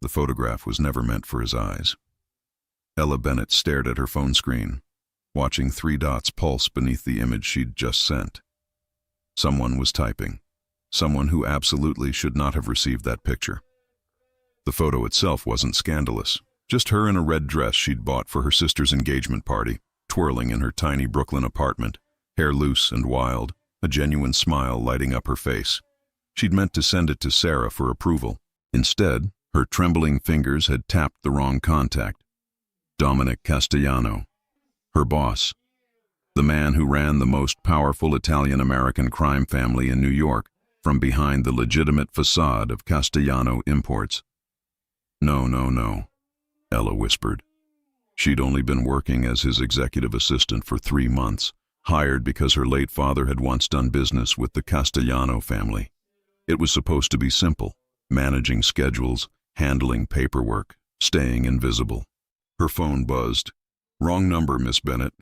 The photograph was never meant for his eyes. Ella Bennett stared at her phone screen, watching 3 dots pulse beneath the image she'd just sent. Someone was typing. Someone who absolutely should not have received that picture. The photo itself wasn't scandalous. Just her in a red dress she'd bought for her sister's engagement party, twirling in her tiny Brooklyn apartment, hair loose and wild, a genuine smile lighting up her face. She'd meant to send it to Sarah for approval. Instead, her trembling fingers had tapped the wrong contact. Dominic Castellano, her boss, the man who ran the most powerful Italian-American crime family in New York from behind the legitimate facade of Castellano Imports. No, no, no, Ella whispered. She'd only been working as his executive assistant for 3 months, hired because her late father had once done business with the Castellano family. It was supposed to be simple, managing schedules, handling paperwork, staying invisible. Her phone buzzed. Wrong number, Miss Bennett.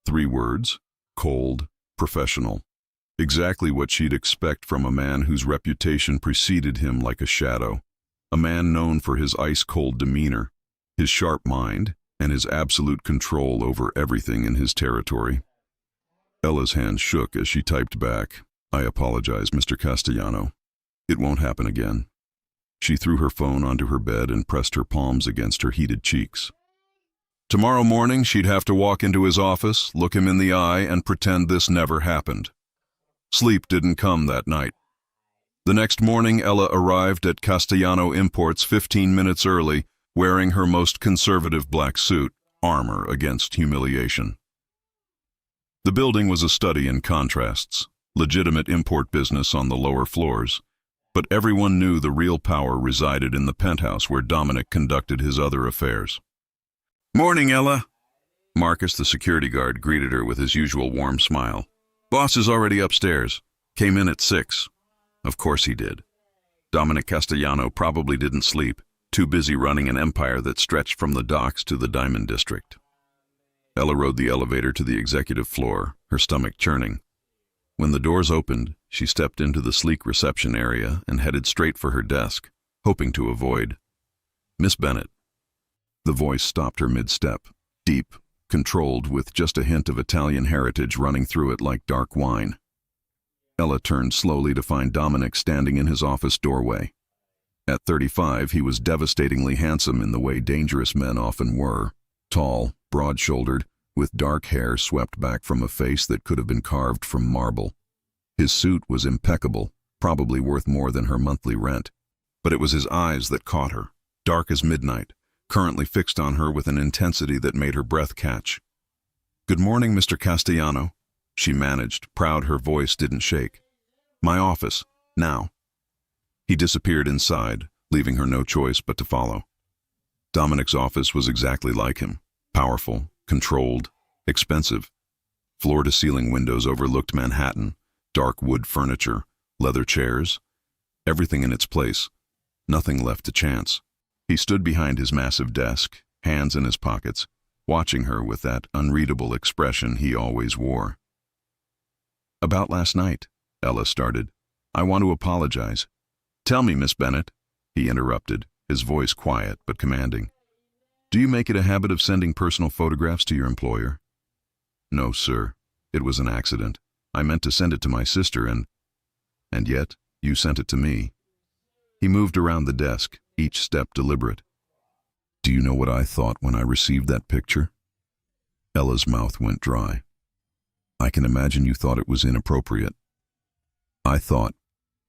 3 words. Cold, professional. Exactly what she'd expect from a man whose reputation preceded him like a shadow. A man known for his ice-cold demeanor, his sharp mind, and his absolute control over everything in his territory. Ella's hand shook as she typed back, "I apologize, Mr. Castellano. It won't happen again." She threw her phone onto her bed and pressed her palms against her heated cheeks. Tomorrow morning, she'd have to walk into his office, look him in the eye, and pretend this never happened. Sleep didn't come that night. The next morning, Ella arrived at Castellano Imports 15 minutes early, wearing her most conservative black suit, armor against humiliation. The building was a study in contrasts, legitimate import business on the lower floors, but everyone knew the real power resided in the penthouse where Dominic conducted his other affairs. "Morning, Ella." Marcus, the security guard, greeted her with his usual warm smile. "Boss is already upstairs. Came in at 6. Of course he did. Dominic Castellano probably didn't sleep, too busy running an empire that stretched from the docks to the Diamond District. Ella rode the elevator to the executive floor, her stomach churning. When the doors opened, she stepped into the sleek reception area and headed straight for her desk, hoping to avoid Miss Bennett. The voice stopped her mid-step, deep, controlled, with just a hint of Italian heritage running through it like dark wine. Ella turned slowly to find Dominic standing in his office doorway. At 35, he was devastatingly handsome in the way dangerous men often were, tall, broad-shouldered, with dark hair swept back from a face that could have been carved from marble. His suit was impeccable, probably worth more than her monthly rent, but it was his eyes that caught her, dark as midnight, currently fixed on her with an intensity that made her breath catch. "Good morning, Mr. Castellano," she managed, proud her voice didn't shake. "My office, now." He disappeared inside, leaving her no choice but to follow. Dominic's office was exactly like him, powerful, controlled, expensive. Floor-to-ceiling windows overlooked Manhattan, dark wood furniture, leather chairs, everything in its place, nothing left to chance. He stood behind his massive desk, hands in his pockets, watching her with that unreadable expression he always wore. "About last night," Ella started. "I want to apologize." "Tell me, Miss Bennett," he interrupted, his voice quiet but commanding. "Do you make it a habit of sending personal photographs to your employer?" "No, sir. It was an accident. I meant to send it to my sister and yet, you sent it to me." He moved around the desk, each step deliberate. "Do you know what I thought when I received that picture?" Ella's mouth went dry. "I can imagine you thought it was inappropriate." "I thought,"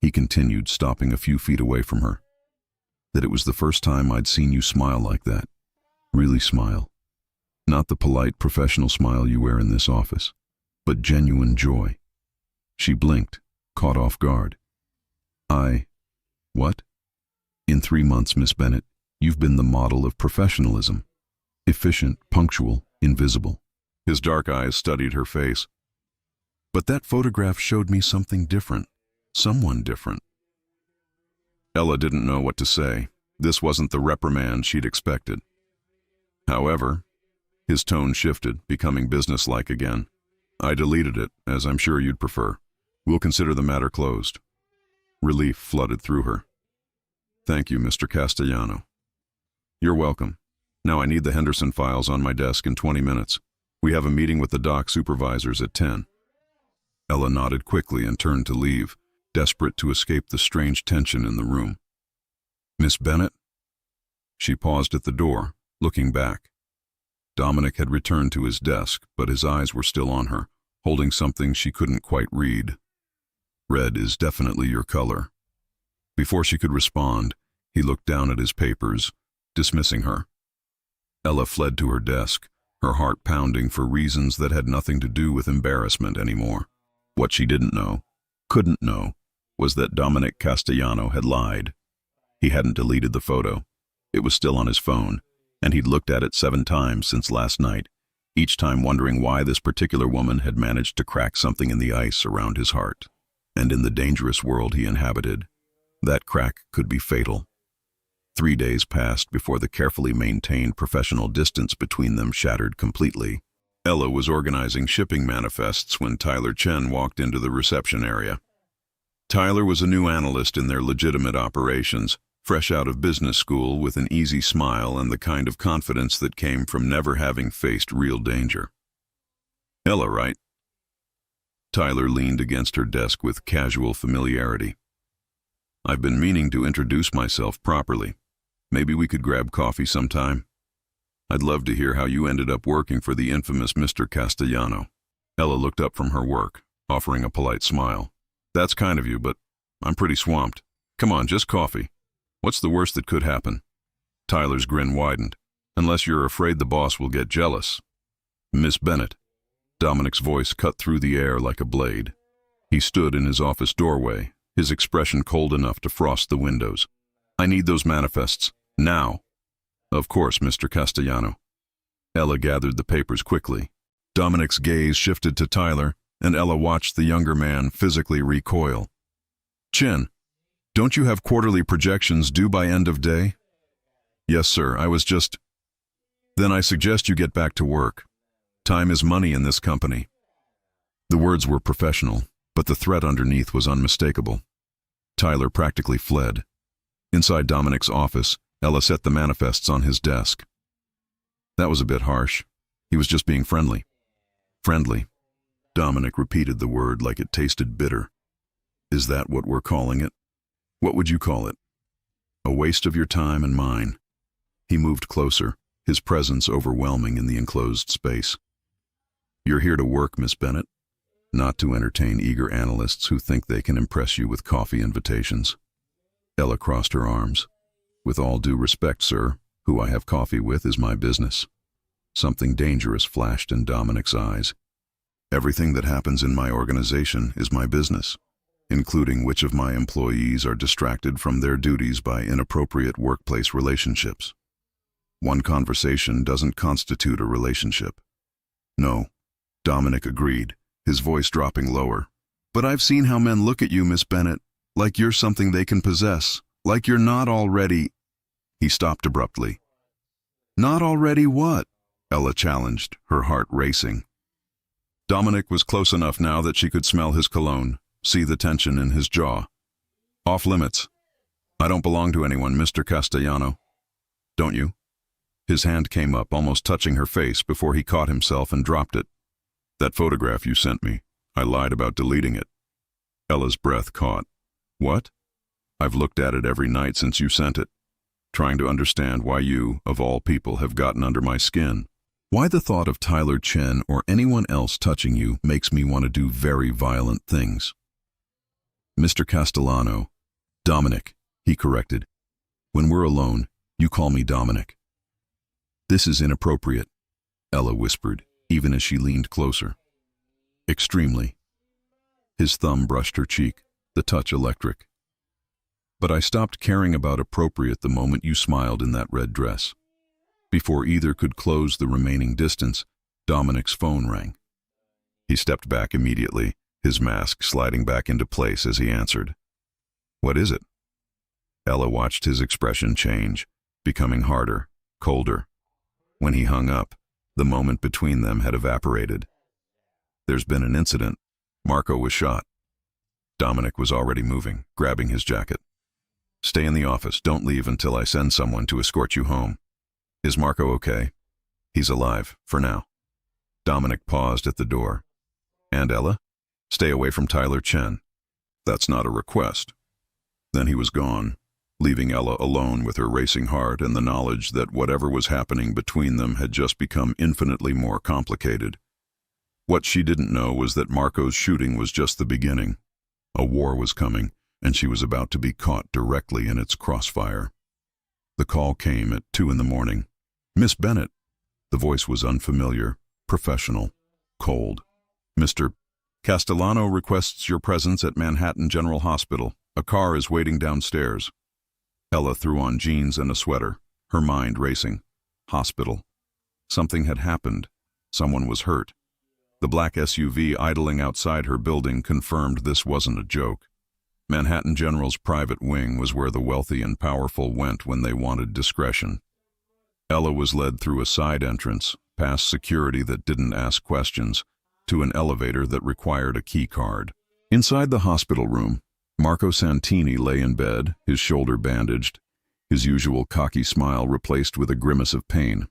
he continued, stopping a few feet away from her, "that it was the first time I'd seen you smile like that. Really smile. Not the polite, professional smile you wear in this office, but genuine joy." She blinked, caught off guard. What? "In 3 months, Miss Bennett, you've been the model of professionalism. Efficient, punctual, invisible." His dark eyes studied her face. "But that photograph showed me something different. Someone different." Ella didn't know what to say. This wasn't the reprimand she'd expected. However, his tone shifted, becoming businesslike again. "I deleted it, as I'm sure you'd prefer. We'll consider the matter closed." Relief flooded through her. "Thank you, Mr. Castellano." You're welcome. Now I need the Henderson files on my desk in 20 minutes. We have a meeting with the dock supervisors at 10. Ella nodded quickly and turned to leave, desperate to escape the strange tension in the room. Miss Bennett? She paused at the door, looking back. Dominic had returned to his desk, but his eyes were still on her, holding something she couldn't quite read. Red is definitely your color. Before she could respond, he looked down at his papers, dismissing her. Ella fled to her desk, her heart pounding for reasons that had nothing to do with embarrassment anymore. What she didn't know, couldn't know, was that Dominic Castellano had lied. He hadn't deleted the photo. It was still on his phone, and he'd looked at it 7 times since last night, each time wondering why this particular woman had managed to crack something in the ice around his heart. And in the dangerous world he inhabited, that crack could be fatal. 3 days passed before the carefully maintained professional distance between them shattered completely. Ella was organizing shipping manifests when Tyler Chen walked into the reception area. Tyler was a new analyst in their legitimate operations, fresh out of business school with an easy smile and the kind of confidence that came from never having faced real danger. Ella, right? Tyler leaned against her desk with casual familiarity. I've been meaning to introduce myself properly. Maybe we could grab coffee sometime. I'd love to hear how you ended up working for the infamous Mr. Castellano. Ella looked up from her work, offering a polite smile. That's kind of you, but I'm pretty swamped. Come on, just coffee. What's the worst that could happen? Tyler's grin widened. Unless you're afraid the boss will get jealous. Miss Bennett. Dominic's voice cut through the air like a blade. He stood in his office doorway, his expression cold enough to frost the windows. I need those manifests. Now. Of course, Mr. Castellano. Ella gathered the papers quickly. Dominic's gaze shifted to Tyler, and Ella watched the younger man physically recoil. Chin, don't you have quarterly projections due by end of day? Yes, sir, I was just... Then I suggest you get back to work. Time is money in this company. The words were professional, but the threat underneath was unmistakable. Tyler practically fled. Inside Dominic's office, Ella set the manifests on his desk. That was a bit harsh. He was just being friendly. Friendly. Dominic repeated the word like it tasted bitter. Is that what we're calling it? What would you call it? A waste of your time and mine. He moved closer, his presence overwhelming in the enclosed space. You're here to work, Miss Bennett, not to entertain eager analysts who think they can impress you with coffee invitations. Ella crossed her arms. With all due respect, sir, who I have coffee with is my business. Something dangerous flashed in Dominic's eyes. Everything that happens in my organization is my business, including which of my employees are distracted from their duties by inappropriate workplace relationships. One conversation doesn't constitute a relationship. No, Dominic agreed, his voice dropping lower. But I've seen how men look at you, Miss Bennett, like you're something they can possess, like you're not already... He stopped abruptly. Not already what? Ella challenged, her heart racing. Dominic was close enough now that she could smell his cologne, see the tension in his jaw. Off limits. I don't belong to anyone, Mr. Castellano. Don't you? His hand came up, almost touching her face before he caught himself and dropped it. That photograph you sent me, I lied about deleting it. Ella's breath caught. What? I've looked at it every night since you sent it, trying to understand why you, of all people, have gotten under my skin. Why the thought of Tyler Chen or anyone else touching you makes me want to do very violent things. Mr. Castellano. Dominic, he corrected. When we're alone, you call me Dominic. This is inappropriate, Ella whispered, even as she leaned closer. Extremely. His thumb brushed her cheek, the touch electric. But I stopped caring about appropriate the moment you smiled in that red dress. Before either could close the remaining distance, Dominic's phone rang. He stepped back immediately, his mask sliding back into place as he answered. What is it? Ella watched his expression change, becoming harder, colder. When he hung up, the moment between them had evaporated. There's been an incident. Marco was shot. Dominic was already moving, grabbing his jacket. Stay in the office. Don't leave until I send someone to escort you home. Is Marco okay? He's alive, for now. Dominic paused at the door. And Ella? Stay away from Tyler Chen. That's not a request. Then he was gone, leaving Ella alone with her racing heart and the knowledge that whatever was happening between them had just become infinitely more complicated. What she didn't know was that Marco's shooting was just the beginning. A war was coming, and she was about to be caught directly in its crossfire. The call came at 2 a.m. Miss Bennett. The voice was unfamiliar, professional, cold. Mr. Castellano requests your presence at Manhattan General Hospital. A car is waiting downstairs. Ella threw on jeans and a sweater, her mind racing. Hospital. Something had happened. Someone was hurt. The black SUV idling outside her building confirmed this wasn't a joke. Manhattan General's private wing was where the wealthy and powerful went when they wanted discretion. Ella was led through a side entrance, past security that didn't ask questions, to an elevator that required a key card. Inside the hospital room, Marco Santini lay in bed, his shoulder bandaged, his usual cocky smile replaced with a grimace of pain.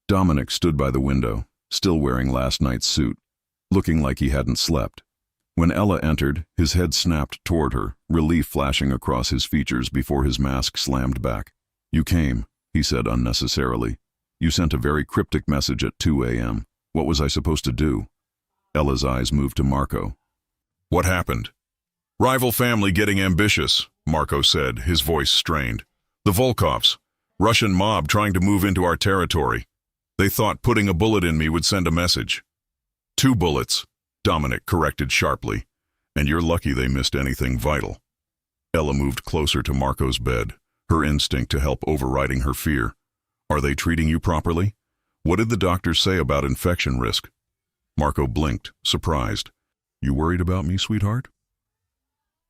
Dominic stood by the window, still wearing last night's suit, looking like he hadn't slept. When Ella entered, his head snapped toward her, relief flashing across his features before his mask slammed back. You came, he said unnecessarily. You sent a very cryptic message at 2 a.m. What was I supposed to do? Ella's eyes moved to Marco. What happened? Rival family getting ambitious, Marco said, his voice strained. The Volkovs, Russian mob trying to move into our territory. They thought putting a bullet in me would send a message. 2 bullets, Dominic corrected sharply, and you're lucky they missed anything vital. Ella moved closer to Marco's bed, her instinct to help overriding her fear. Are they treating you properly? What did the doctors say about infection risk? Marco blinked, surprised. You worried about me, sweetheart?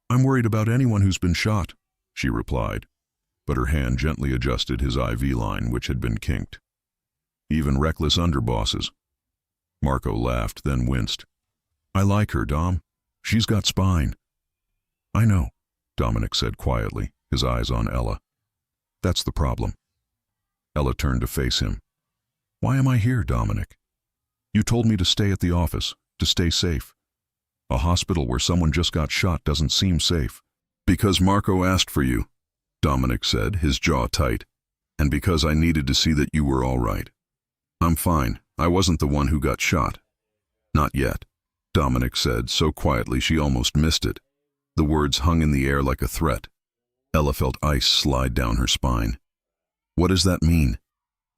I'm worried about anyone who's been shot, she replied, but her hand gently adjusted his IV line, which had been kinked. Even reckless underbosses. Marco laughed, then winced. I like her, Dom. She's got spine. I know, Dominic said quietly, his eyes on Ella. That's the problem. Ella turned to face him. Why am I here, Dominic? You told me to stay at the office, to stay safe. A hospital where someone just got shot doesn't seem safe. Because Marco asked for you, Dominic said, his jaw tight, and because I needed to see that you were all right. I'm fine. I wasn't the one who got shot. Not yet, Dominic said, so quietly she almost missed it. The words hung in the air like a threat. Ella felt ice slide down her spine. What does that mean?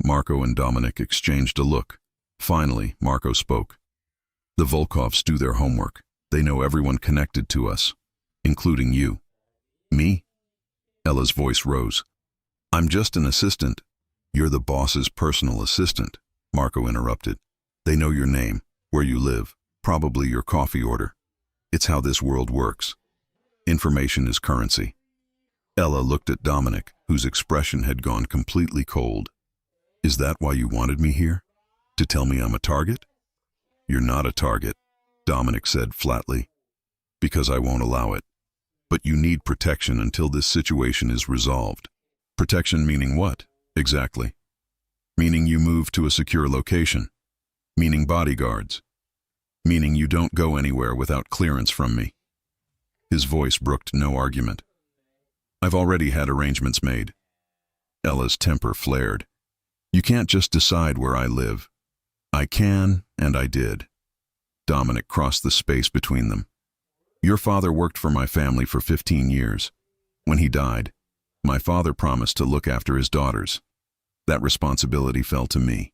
Marco and Dominic exchanged a look. Finally, Marco spoke. The Volkovs do their homework. They know everyone connected to us, including you. Me? Ella's voice rose. I'm just an assistant. You're the boss's personal assistant, Marco interrupted. They know your name, where you live, probably your coffee order. It's how this world works. Information is currency. Ella looked at Dominic, whose expression had gone completely cold. Is that why you wanted me here? To tell me I'm a target? You're not a target, Dominic said flatly. Because I won't allow it. But you need protection until this situation is resolved. Protection meaning what, exactly? Meaning you move to a secure location. Meaning bodyguards. Meaning you don't go anywhere without clearance from me. His voice brooked no argument. I've already had arrangements made. Ella's temper flared. You can't just decide where I live. I can, and I did. Dominic crossed the space between them. Your father worked for my family for 15 years. When he died, my father promised to look after his daughters. That responsibility fell to me.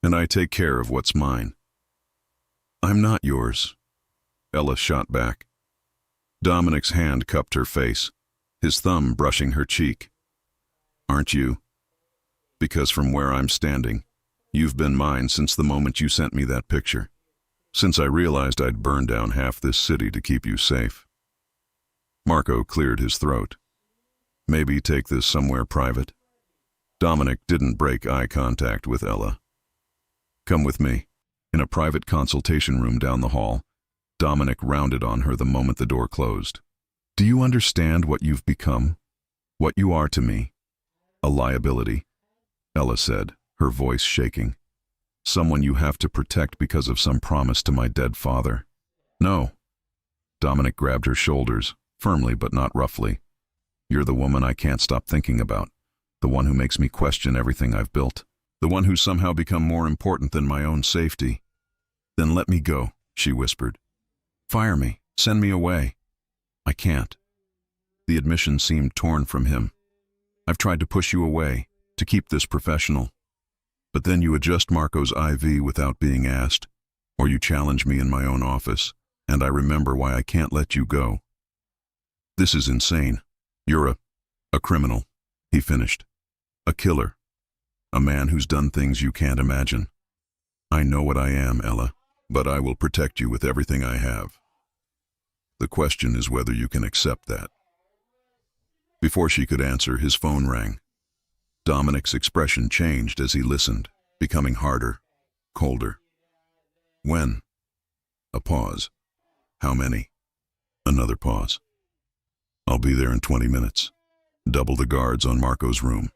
And I take care of what's mine. I'm not yours. Ella shot back. Dominic's hand cupped her face, his thumb brushing her cheek. Aren't you? Because from where I'm standing, you've been mine since the moment you sent me that picture. Since I realized I'd burn down half this city to keep you safe. Marco cleared his throat. Maybe take this somewhere private? Dominic didn't break eye contact with Ella. Come with me. In a private consultation room down the hall, Dominic rounded on her the moment the door closed. Do you understand what you've become? What you are to me? A liability. Ella said, her voice shaking. Someone you have to protect because of some promise to my dead father. No. Dominic grabbed her shoulders, firmly but not roughly. You're the woman I can't stop thinking about, the one who makes me question everything I've built, the one who's somehow become more important than my own safety. Then let me go, she whispered. Fire me, send me away. I can't. The admission seemed torn from him. I've tried to push you away, to keep this professional. But then you adjust Marco's IV without being asked, or you challenge me in my own office, and I remember why I can't let you go. This is insane. You're a criminal, he finished. A killer. A man who's done things you can't imagine. I know what I am, Ella, but I will protect you with everything I have. The question is whether you can accept that. Before she could answer, his phone rang. Dominic's expression changed as he listened, becoming harder, colder. When? A pause. How many? Another pause. I'll be there in 20 minutes. Double the guards on Marco's room.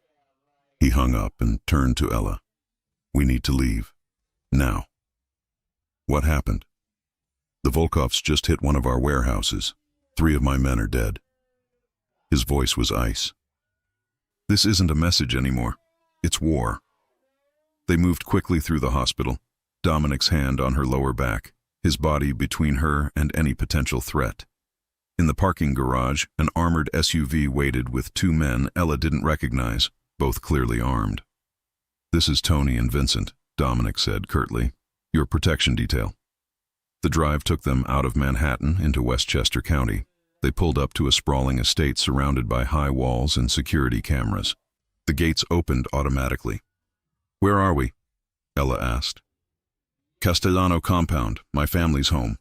He hung up and turned to Ella. We need to leave. Now. What happened? The Volkovs just hit one of our warehouses. 3 of my men are dead. His voice was ice. This isn't a message anymore. It's war. They moved quickly through the hospital, Dominic's hand on her lower back, his body between her and any potential threat. In the parking garage, an armored SUV waited with 2 men Ella didn't recognize, both clearly armed. This is Tony and Vincent, Dominic said curtly. Your protection detail. The drive took them out of Manhattan into Westchester County. They pulled up to a sprawling estate surrounded by high walls and security cameras. The gates opened automatically. Where are we? Ella asked. Castellano compound, my family's home.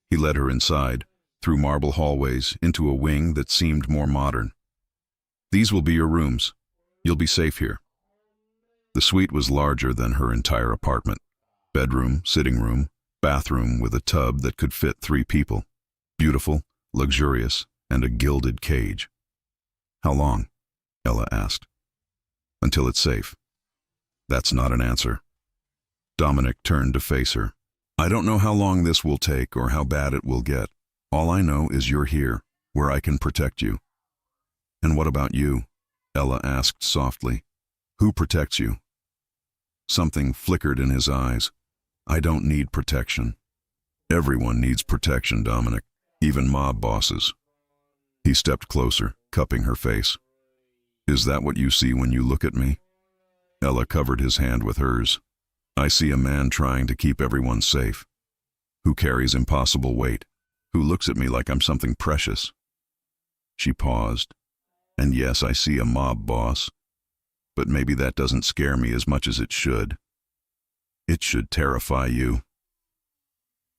He led her inside, through marble hallways, into a wing that seemed more modern. These will be your rooms. You'll be safe here. The suite was larger than her entire apartment. Bedroom, sitting room, bathroom with a tub that could fit 3 people. Beautiful, luxurious, and a gilded cage. How long? Ella asked. Until it's safe. That's not an answer. Dominic turned to face her. I don't know how long this will take or how bad it will get. All I know is you're here, where I can protect you. And what about you? Ella asked softly. Who protects you? Something flickered in his eyes. I don't need protection. Everyone needs protection, Dominic, even mob bosses. He stepped closer, cupping her face. Is that what you see when you look at me? Ella covered his hand with hers. I see a man trying to keep everyone safe, who carries impossible weight, who looks at me like I'm something precious. She paused. And yes, I see a mob boss, but maybe that doesn't scare me as much as it should. It should terrify you.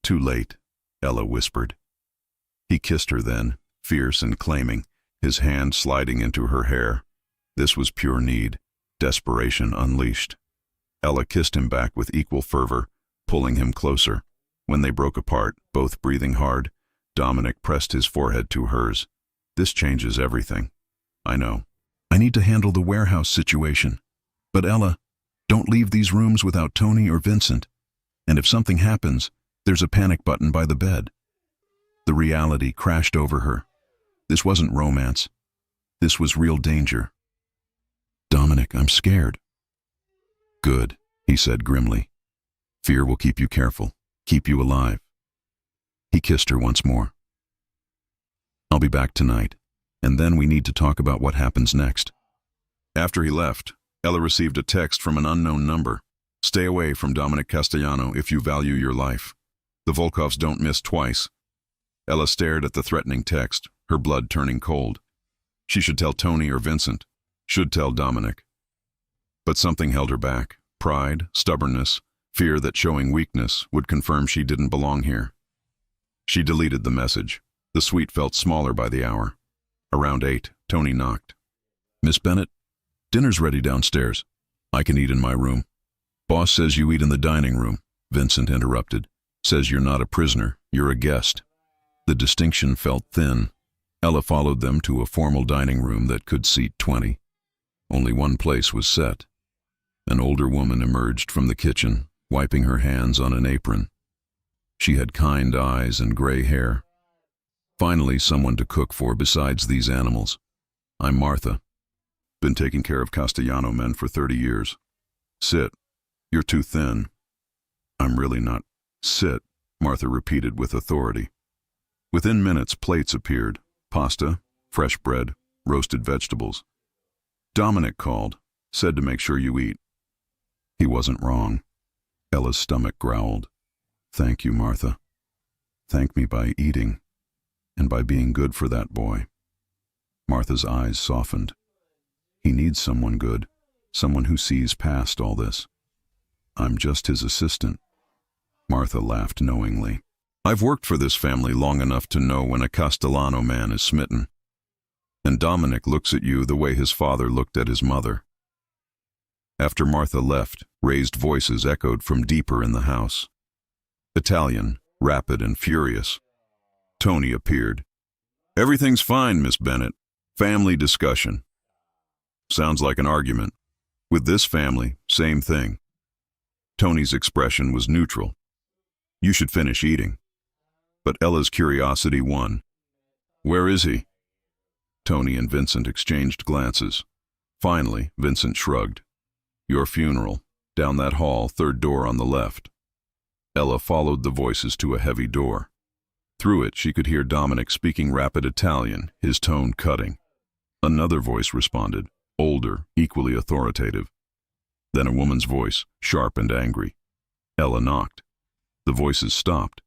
Too late, Ella whispered. He kissed her then, fierce and claiming, his hand sliding into her hair. This was pure need, desperation unleashed. Ella kissed him back with equal fervor, pulling him closer. When they broke apart, both breathing hard, Dominic pressed his forehead to hers. This changes everything. I know. I need to handle the warehouse situation. But Ella, don't leave these rooms without Tony or Vincent. And if something happens, there's a panic button by the bed. The reality crashed over her. This wasn't romance. This was real danger. Dominic, I'm scared. Good, he said grimly. Fear will keep you careful, keep you alive. He kissed her once more. I'll be back tonight, and then we need to talk about what happens next. After he left, Ella received a text from an unknown number. Stay away from Dominic Castellano if you value your life. The Volkovs don't miss twice. Ella stared at the threatening text, her blood turning cold. She should tell Tony or Vincent, should tell Dominic. But something held her back. Pride, stubbornness, fear that showing weakness would confirm she didn't belong here. She deleted the message. The suite felt smaller by the hour. Around 8, Tony knocked. Miss Bennett, dinner's ready downstairs. I can eat in my room. Boss says you eat in the dining room, Vincent interrupted. Says you're not a prisoner, you're a guest. The distinction felt thin. Ella followed them to a formal dining room that could seat 20. Only one place was set. An older woman emerged from the kitchen, wiping her hands on an apron. She had kind eyes and gray hair. Finally, someone to cook for besides these animals. I'm Martha. Been taking care of Castellano men for 30 years. Sit. You're too thin. I'm really not. Sit, Martha repeated with authority. Within minutes, plates appeared. Pasta, fresh bread, roasted vegetables. Dominic called, said to make sure you eat. He wasn't wrong. Ella's stomach growled. Thank you, Martha. Thank me by eating, and by being good for that boy. Martha's eyes softened. He needs someone good, someone who sees past all this. I'm just his assistant. Martha laughed knowingly. I've worked for this family long enough to know when a Castellano man is smitten. And Dominic looks at you the way his father looked at his mother. After Martha left, raised voices echoed from deeper in the house. Italian, rapid and furious. Tony appeared. Everything's fine, Miss Bennett. Family discussion. Sounds like an argument. With this family, same thing. Tony's expression was neutral. You should finish eating. But Ella's curiosity won. Where is he? Tony and Vincent exchanged glances. Finally, Vincent shrugged. Your funeral. Down that hall, third door on the left. Ella followed the voices to a heavy door. Through it, she could hear Dominic speaking rapid Italian, his tone cutting. Another voice responded, older, equally authoritative. Then a woman's voice, sharp and angry. Ella knocked. The voices stopped.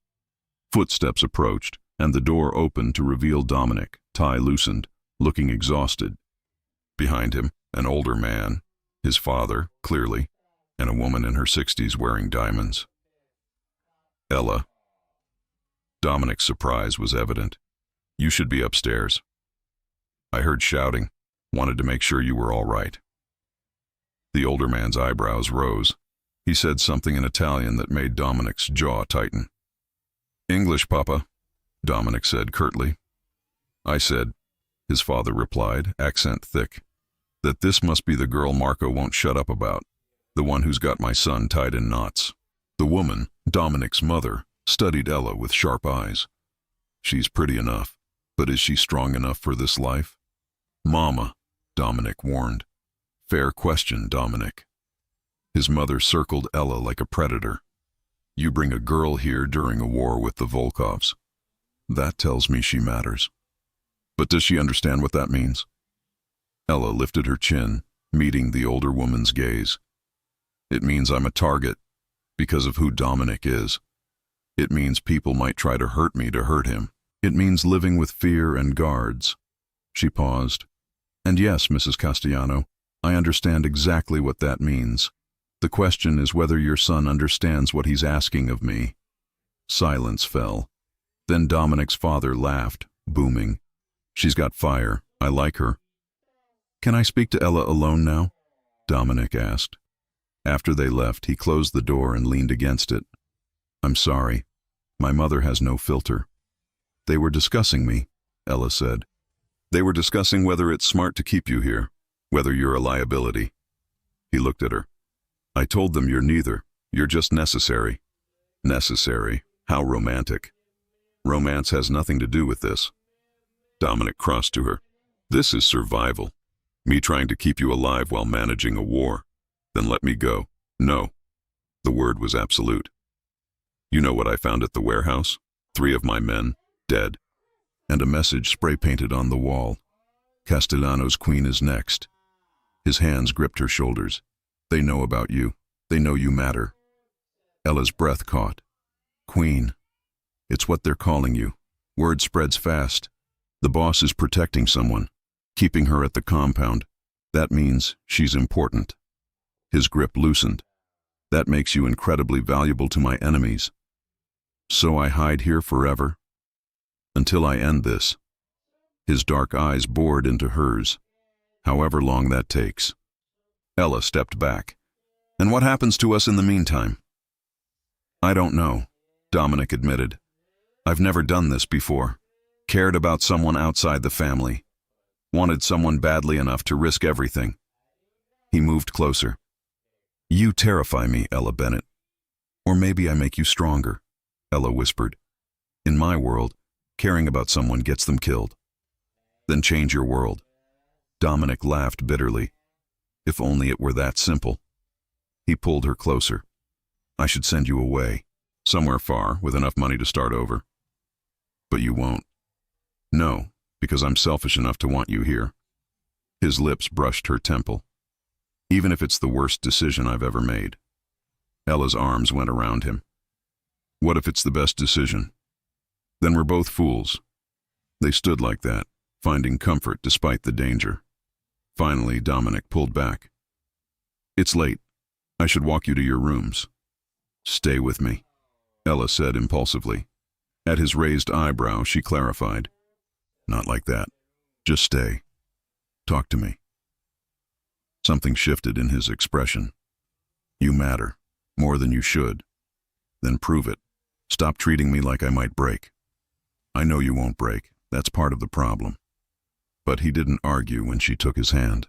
Footsteps approached, and the door opened to reveal Dominic, tie loosened, looking exhausted. Behind him, an older man, his father, clearly, and a woman in her 60s wearing diamonds. Ella. Dominic's surprise was evident. You should be upstairs. I heard shouting. Wanted to make sure you were all right. The older man's eyebrows rose. He said something in Italian that made Dominic's jaw tighten. English, Papa, Dominic said curtly. I said, his father replied, accent thick, that this must be the girl Marco won't shut up about, the one who's got my son tied in knots. The woman, Dominic's mother, studied Ella with sharp eyes. She's pretty enough, but is she strong enough for this life? Mama, Dominic warned. Fair question, Dominic. His mother circled Ella like a predator. You bring a girl here during a war with the Volkovs. That tells me she matters. But does she understand what that means? Ella lifted her chin, meeting the older woman's gaze. It means I'm a target, because of who Dominic is. It means people might try to hurt me to hurt him. It means living with fear and guards. She paused. And yes, Mrs. Castellano, I understand exactly what that means. The question is whether your son understands what he's asking of me. Silence fell. Then Dominic's father laughed, booming. She's got fire. I like her. Can I speak to Ella alone now? Dominic asked. After they left, he closed the door and leaned against it. I'm sorry. My mother has no filter. They were discussing me, Ella said. They were discussing whether it's smart to keep you here, whether you're a liability. He looked at her. I told them you're neither. You're just necessary. Necessary? How romantic. Romance has nothing to do with this. Dominic crossed to her. This is survival. Me trying to keep you alive while managing a war. Then let me go. No. The word was absolute. You know what I found at the warehouse? 3 of my men, dead. And a message spray-painted on the wall. Castellano's queen is next. His hands gripped her shoulders. They know about you. They know you matter. Ella's breath caught. Queen. It's what they're calling you. Word spreads fast. The boss is protecting someone, keeping her at the compound. That means she's important. His grip loosened. That makes you incredibly valuable to my enemies. So I hide here forever? Until I end this. His dark eyes bored into hers. However long that takes. Ella stepped back. And what happens to us in the meantime? I don't know, Dominic admitted. I've never done this before. Cared about someone outside the family. Wanted someone badly enough to risk everything. He moved closer. You terrify me, Ella Bennett. Or maybe I make you stronger, Ella whispered. In my world, caring about someone gets them killed. Then change your world. Dominic laughed bitterly. If only it were that simple. He pulled her closer. I should send you away, somewhere far, with enough money to start over. But you won't. No, because I'm selfish enough to want you here. His lips brushed her temple. Even if it's the worst decision I've ever made. Ella's arms went around him. What if it's the best decision? Then we're both fools. They stood like that, finding comfort despite the danger. Finally, Dominic pulled back. It's late. I should walk you to your rooms. Stay with me, Ella said impulsively. At his raised eyebrow, she clarified. Not like that. Just stay. Talk to me. Something shifted in his expression. You matter, more than you should. Then prove it. Stop treating me like I might break. I know you won't break. That's part of the problem. But he didn't argue when she took his hand.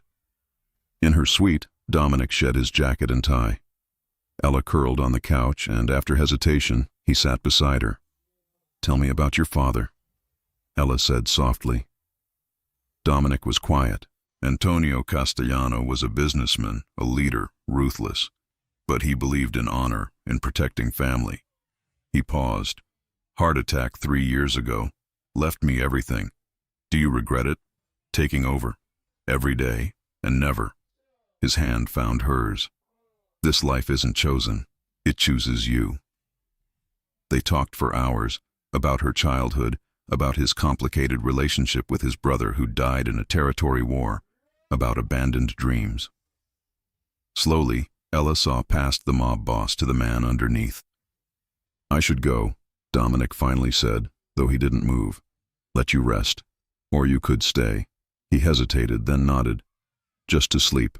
In her suite, Dominic shed his jacket and tie. Ella curled on the couch, and after hesitation, he sat beside her. Tell me about your father, Ella said softly. Dominic was quiet. Antonio Castellano was a businessman, a leader, ruthless. But he believed in honor, in protecting family. He paused. Heart attack 3 years ago. Left me everything. Do you regret it? Taking over. Every day, and never. His hand found hers. This life isn't chosen. It chooses you. They talked for hours, about her childhood, about his complicated relationship with his brother who died in a territory war, about abandoned dreams. Slowly, Ella saw past the mob boss to the man underneath. I should go, Dominic finally said, though he didn't move. Let you rest. Or you could stay. He hesitated, then nodded. Just to sleep.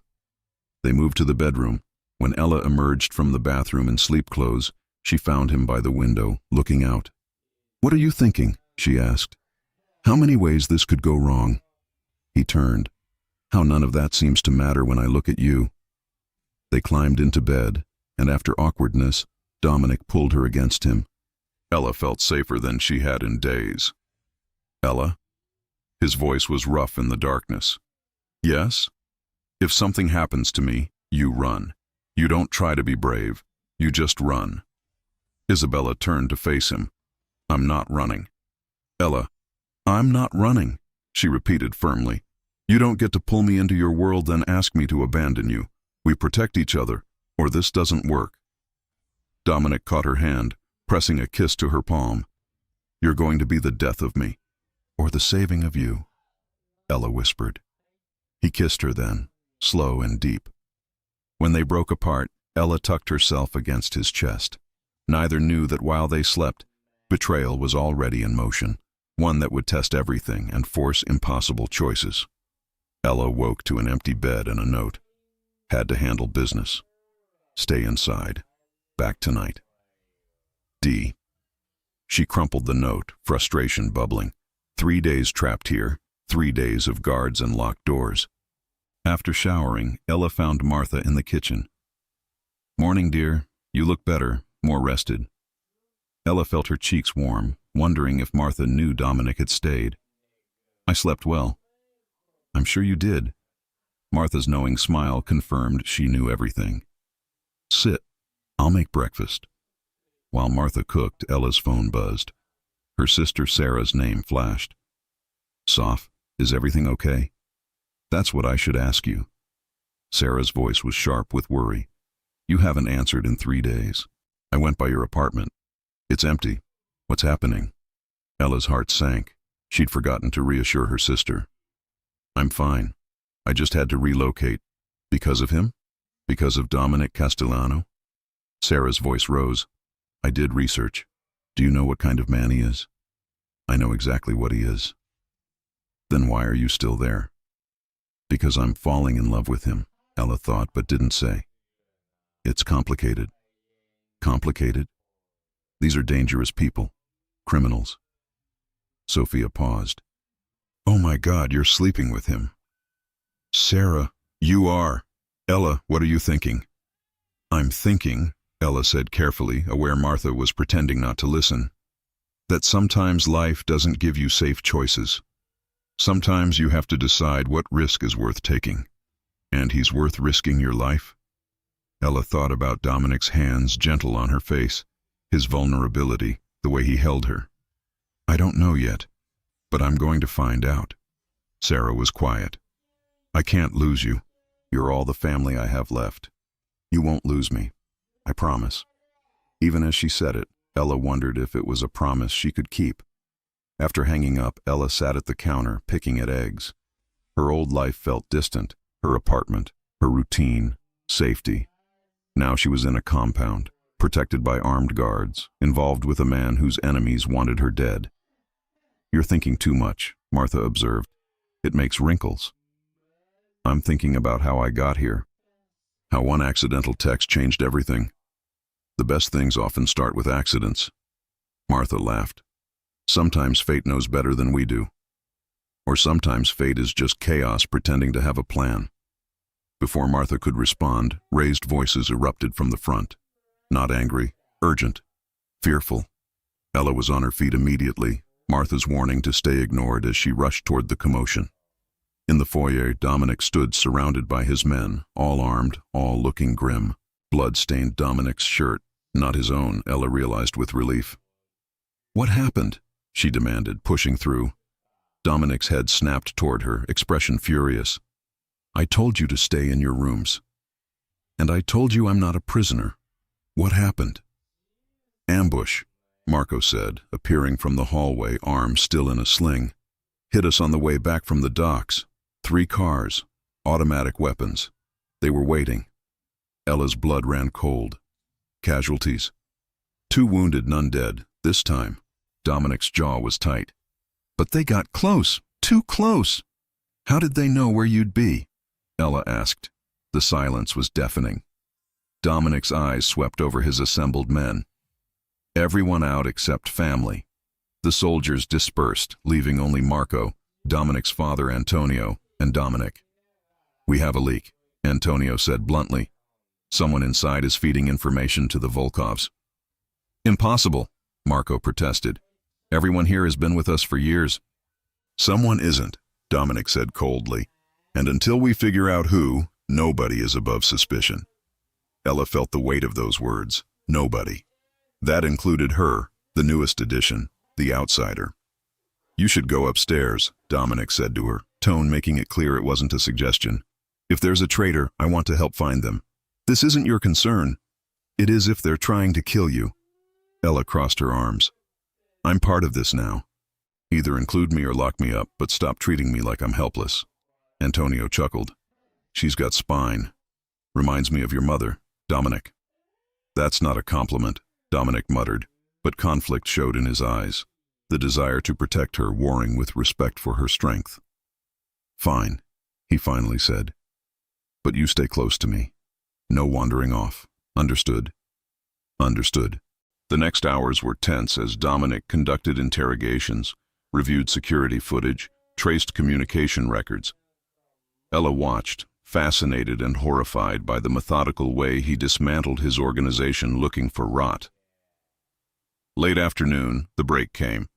They moved to the bedroom. When Ella emerged from the bathroom in sleep clothes, she found him by the window, looking out. What are you thinking? She asked. How many ways this could go wrong? He turned. How none of that seems to matter when I look at you. They climbed into bed, and after awkwardness, Dominic pulled her against him. Ella felt safer than she had in days. Ella? His voice was rough in the darkness. Yes? If something happens to me, you run. You don't try to be brave. You just run. Isabella turned to face him. I'm not running. Ella, I'm not running, she repeated firmly. You don't get to pull me into your world then ask me to abandon you. We protect each other, or this doesn't work. Dominic caught her hand, pressing a kiss to her palm. You're going to be the death of me, or the saving of you, Ella whispered. He kissed her then, slow and deep. When they broke apart, Ella tucked herself against his chest. Neither knew that while they slept, betrayal was already in motion, one that would test everything and force impossible choices. Ella woke to an empty bed and a note. Had to handle business. Stay inside. Back tonight. D. She crumpled the note, frustration bubbling. 3 days trapped here, 3 days of guards and locked doors. After showering, Ella found Martha in the kitchen. Morning, dear. You look better, more rested. Ella felt her cheeks warm, wondering if Martha knew Dominic had stayed. I slept well. I'm sure you did. Martha's knowing smile confirmed she knew everything. Sit. I'll make breakfast. While Martha cooked, Ella's phone buzzed. Her sister Sarah's name flashed. Soph, is everything okay? That's what I should ask you. Sarah's voice was sharp with worry. You haven't answered in 3 days. I went by your apartment. It's empty. What's happening? Ella's heart sank. She'd forgotten to reassure her sister. I'm fine. I just had to relocate. Because of him? Because of Dominic Castellano? Sarah's voice rose. I did research. Do you know what kind of man he is? I know exactly what he is. Then why are you still there? Because I'm falling in love with him, Ella thought but didn't say. It's complicated. Complicated? These are dangerous people. Criminals. Sophia paused. Oh my God, you're sleeping with him. Sarah, you are. Ella, what are you thinking? I'm thinking, Ella said carefully, aware Martha was pretending not to listen, that sometimes life doesn't give you safe choices. Sometimes you have to decide what risk is worth taking. And he's worth risking your life? Ella thought about Dominic's hands gentle on her face, his vulnerability, the way he held her. I don't know yet, but I'm going to find out. Sarah was quiet. I can't lose you. You're all the family I have left. You won't lose me. I promise. Even as she said it, Ella wondered if it was a promise she could keep. After hanging up, Ella sat at the counter, picking at eggs. Her old life felt distant, her apartment, her routine, safety. Now she was in a compound, protected by armed guards, involved with a man whose enemies wanted her dead. You're thinking too much, Martha observed. It makes wrinkles. I'm thinking about how I got here. How one accidental text changed everything. The best things often start with accidents. Martha laughed. Sometimes fate knows better than we do. Or sometimes fate is just chaos pretending to have a plan. Before Martha could respond, raised voices erupted from the front. Not angry, urgent, fearful. Ella was on her feet immediately, Martha's warning to stay ignored as she rushed toward the commotion. In the foyer, Dominic stood surrounded by his men, all armed, all looking grim. Blood stained Dominic's shirt, not his own, Ella realized with relief. What happened? She demanded, pushing through. Dominic's head snapped toward her, expression furious. I told you to stay in your rooms. And I told you I'm not a prisoner. What happened? Ambush, Marco said, appearing from the hallway, arm still in a sling. Hit us on the way back from the docks. 3 cars, automatic weapons. They were waiting. Ella's blood ran cold. Casualties? 2 wounded, none dead, this time. Dominic's jaw was tight. But they got close, too close. How did they know where you'd be? Ella asked. The silence was deafening. Dominic's eyes swept over his assembled men. Everyone out except family. The soldiers dispersed, leaving only Marco, Dominic's father Antonio, and Dominic. We have a leak, Antonio said bluntly. Someone inside is feeding information to the Volkovs. Impossible, Marco protested. Everyone here has been with us for years. Someone isn't, Dominic said coldly. And until we figure out who, nobody is above suspicion. Ella felt the weight of those words. Nobody. That included her, the newest addition, the outsider. You should go upstairs, Dominic said to her, tone making it clear it wasn't a suggestion. If there's a traitor, I want to help find them. This isn't your concern. It is if they're trying to kill you. Ella crossed her arms. I'm part of this now. Either include me or lock me up, but stop treating me like I'm helpless. Antonio chuckled. She's got spine. Reminds me of your mother, Dominic. That's not a compliment, Dominic muttered, but conflict showed in his eyes, the desire to protect her warring with respect for her strength. Fine, he finally said. But you stay close to me. No wandering off. Understood? Understood. The next hours were tense as Dominic conducted interrogations, reviewed security footage, traced communication records. Ella watched, fascinated and horrified by the methodical way he dismantled his organization looking for rot. Late afternoon, the break came.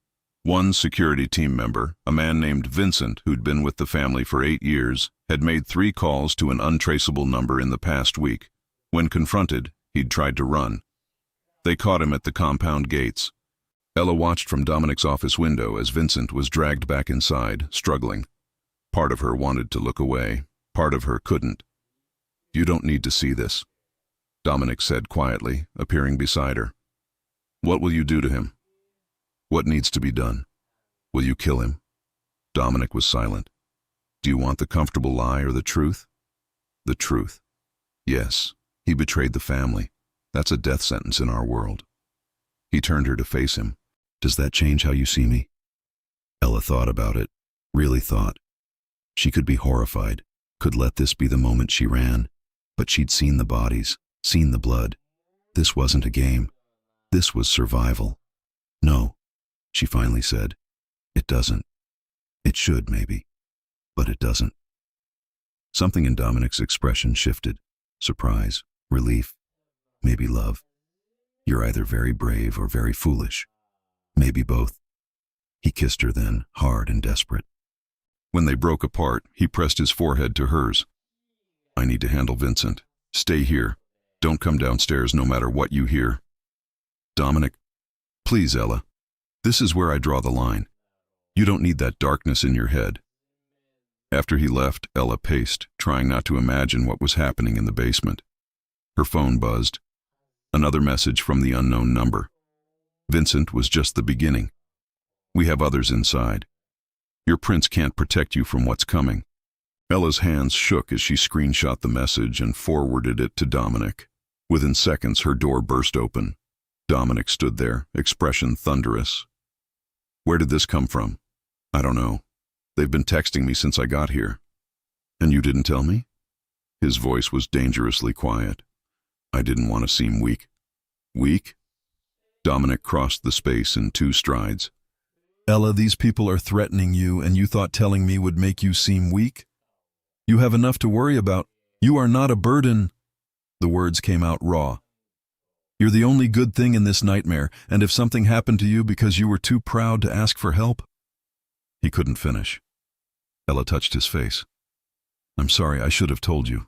One security team member, a man named Vincent who'd been with the family for 8 years, had made 3 calls to an untraceable number in the past week. When confronted, he'd tried to run. They caught him at the compound gates. Ella watched from Dominic's office window as Vincent was dragged back inside, struggling. Part of her wanted to look away. Part of her couldn't. You don't need to see this, Dominic said quietly, appearing beside her. What will you do to him? What needs to be done? Will you kill him? Dominic was silent. Do you want the comfortable lie or the truth? The truth. Yes, he betrayed the family. That's a death sentence in our world. He turned her to face him. Does that change how you see me? Ella thought about it, really thought. She could be horrified, could let this be the moment she ran, but she'd seen the bodies, seen the blood. This wasn't a game. This was survival. No, she finally said. It doesn't. It should, maybe, but it doesn't. Something in Dominic's expression shifted. Surprise, relief, maybe love. You're either very brave or very foolish. Maybe both. He kissed her then, hard and desperate. When they broke apart, he pressed his forehead to hers. I need to handle Vincent. Stay here. Don't come downstairs no matter what you hear. Dominic, please, Ella. This is where I draw the line. You don't need that darkness in your head. After he left, Ella paced, trying not to imagine what was happening in the basement. Her phone buzzed. Another message from the unknown number. Vincent was just the beginning. We have others inside. Your prince can't protect you from what's coming. Ella's hands shook as she screenshot the message and forwarded it to Dominic. Within seconds, her door burst open. Dominic stood there, expression thunderous. Where did this come from? I don't know. They've been texting me since I got here. And you didn't tell me? His voice was dangerously quiet. I didn't want to seem weak. Weak? Dominic crossed the space in 2 strides. Ella, these people are threatening you, and you thought telling me would make you seem weak? You have enough to worry about. You are not a burden. The words came out raw. You're the only good thing in this nightmare, and if something happened to you because you were too proud to ask for help. He couldn't finish. Ella touched his face. I'm sorry, I should have told you.